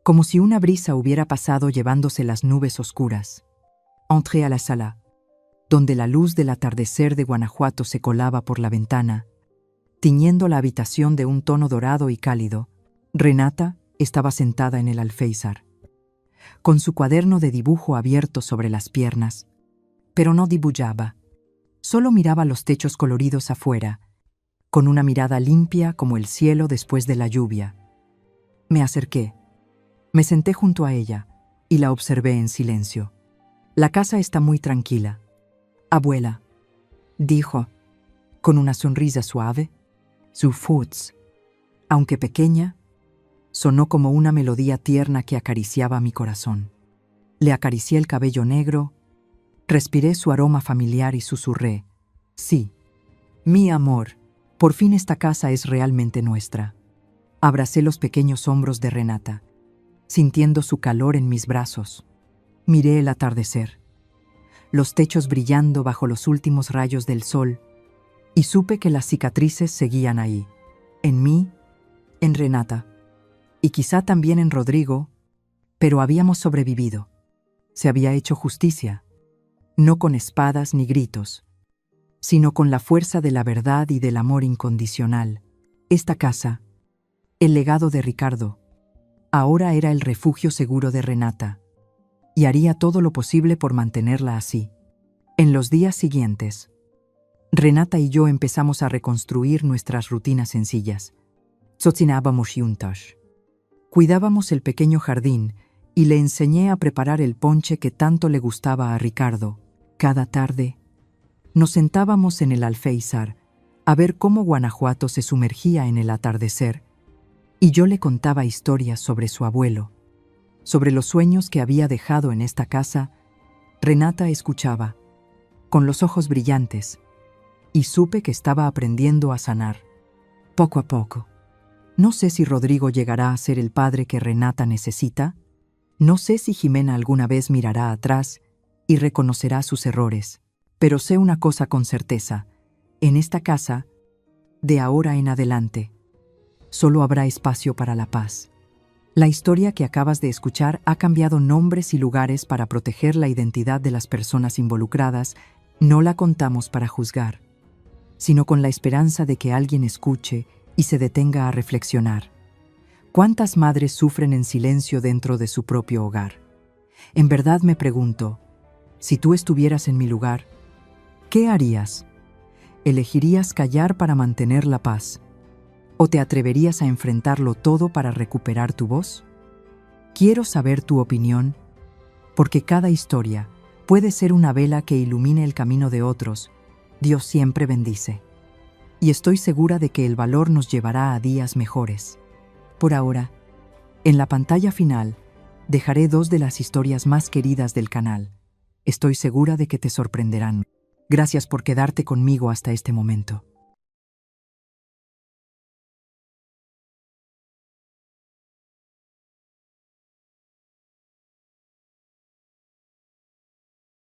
como si una brisa hubiera pasado llevándose las nubes oscuras. Entré a la sala, donde la luz del atardecer de Guanajuato se colaba por la ventana, tiñendo la habitación de un tono dorado y cálido. Renata estaba sentada en el alféizar, con su cuaderno de dibujo abierto sobre las piernas, pero no dibujaba, solo miraba los techos coloridos afuera, con una mirada limpia como el cielo después de la lluvia. Me acerqué, me senté junto a ella y la observé en silencio. La casa está muy tranquila, abuela, dijo, con una sonrisa suave. Su voz, aunque pequeña, sonó como una melodía tierna que acariciaba mi corazón. Le acaricié el cabello negro, respiré su aroma familiar y susurré, sí, mi amor, por fin esta casa es realmente nuestra. Abracé los pequeños hombros de Renata, sintiendo su calor en mis brazos. Miré el atardecer, los techos brillando bajo los últimos rayos del sol, y supe que las cicatrices seguían ahí, en mí, en Renata, y quizá también en Rodrigo, pero habíamos sobrevivido. Se había hecho justicia, no con espadas ni gritos, sino con la fuerza de la verdad y del amor incondicional. Esta casa, el legado de Ricardo, ahora era el refugio seguro de Renata, y haría todo lo posible por mantenerla así. En los días siguientes, Renata y yo empezamos a reconstruir nuestras rutinas sencillas. Cocinábamos juntos. Cuidábamos el pequeño jardín y le enseñé a preparar el ponche que tanto le gustaba a Ricardo. Cada tarde, nos sentábamos en el alféizar a ver cómo Guanajuato se sumergía en el atardecer, y yo le contaba historias sobre su abuelo, sobre los sueños que había dejado en esta casa. Renata escuchaba, con los ojos brillantes, y supe que estaba aprendiendo a sanar, poco a poco. No sé si Rodrigo llegará a ser el padre que Renata necesita. No sé si Jimena alguna vez mirará atrás y reconocerá sus errores. Pero sé una cosa con certeza. En esta casa, de ahora en adelante, solo habrá espacio para la paz. La historia que acabas de escuchar ha cambiado nombres y lugares para proteger la identidad de las personas involucradas. No la contamos para juzgar, sino con la esperanza de que alguien escuche y se detenga a reflexionar. ¿Cuántas madres sufren en silencio dentro de su propio hogar? En verdad me pregunto, si tú estuvieras en mi lugar, ¿qué harías? ¿Elegirías callar para mantener la paz? ¿O te atreverías a enfrentarlo todo para recuperar tu voz? Quiero saber tu opinión, porque cada historia puede ser una vela que ilumine el camino de otros. Dios siempre bendice. Y estoy segura de que el valor nos llevará a días mejores. Por ahora, en la pantalla final, dejaré 2 de las historias más queridas del canal. Estoy segura de que te sorprenderán. Gracias por quedarte conmigo hasta este momento.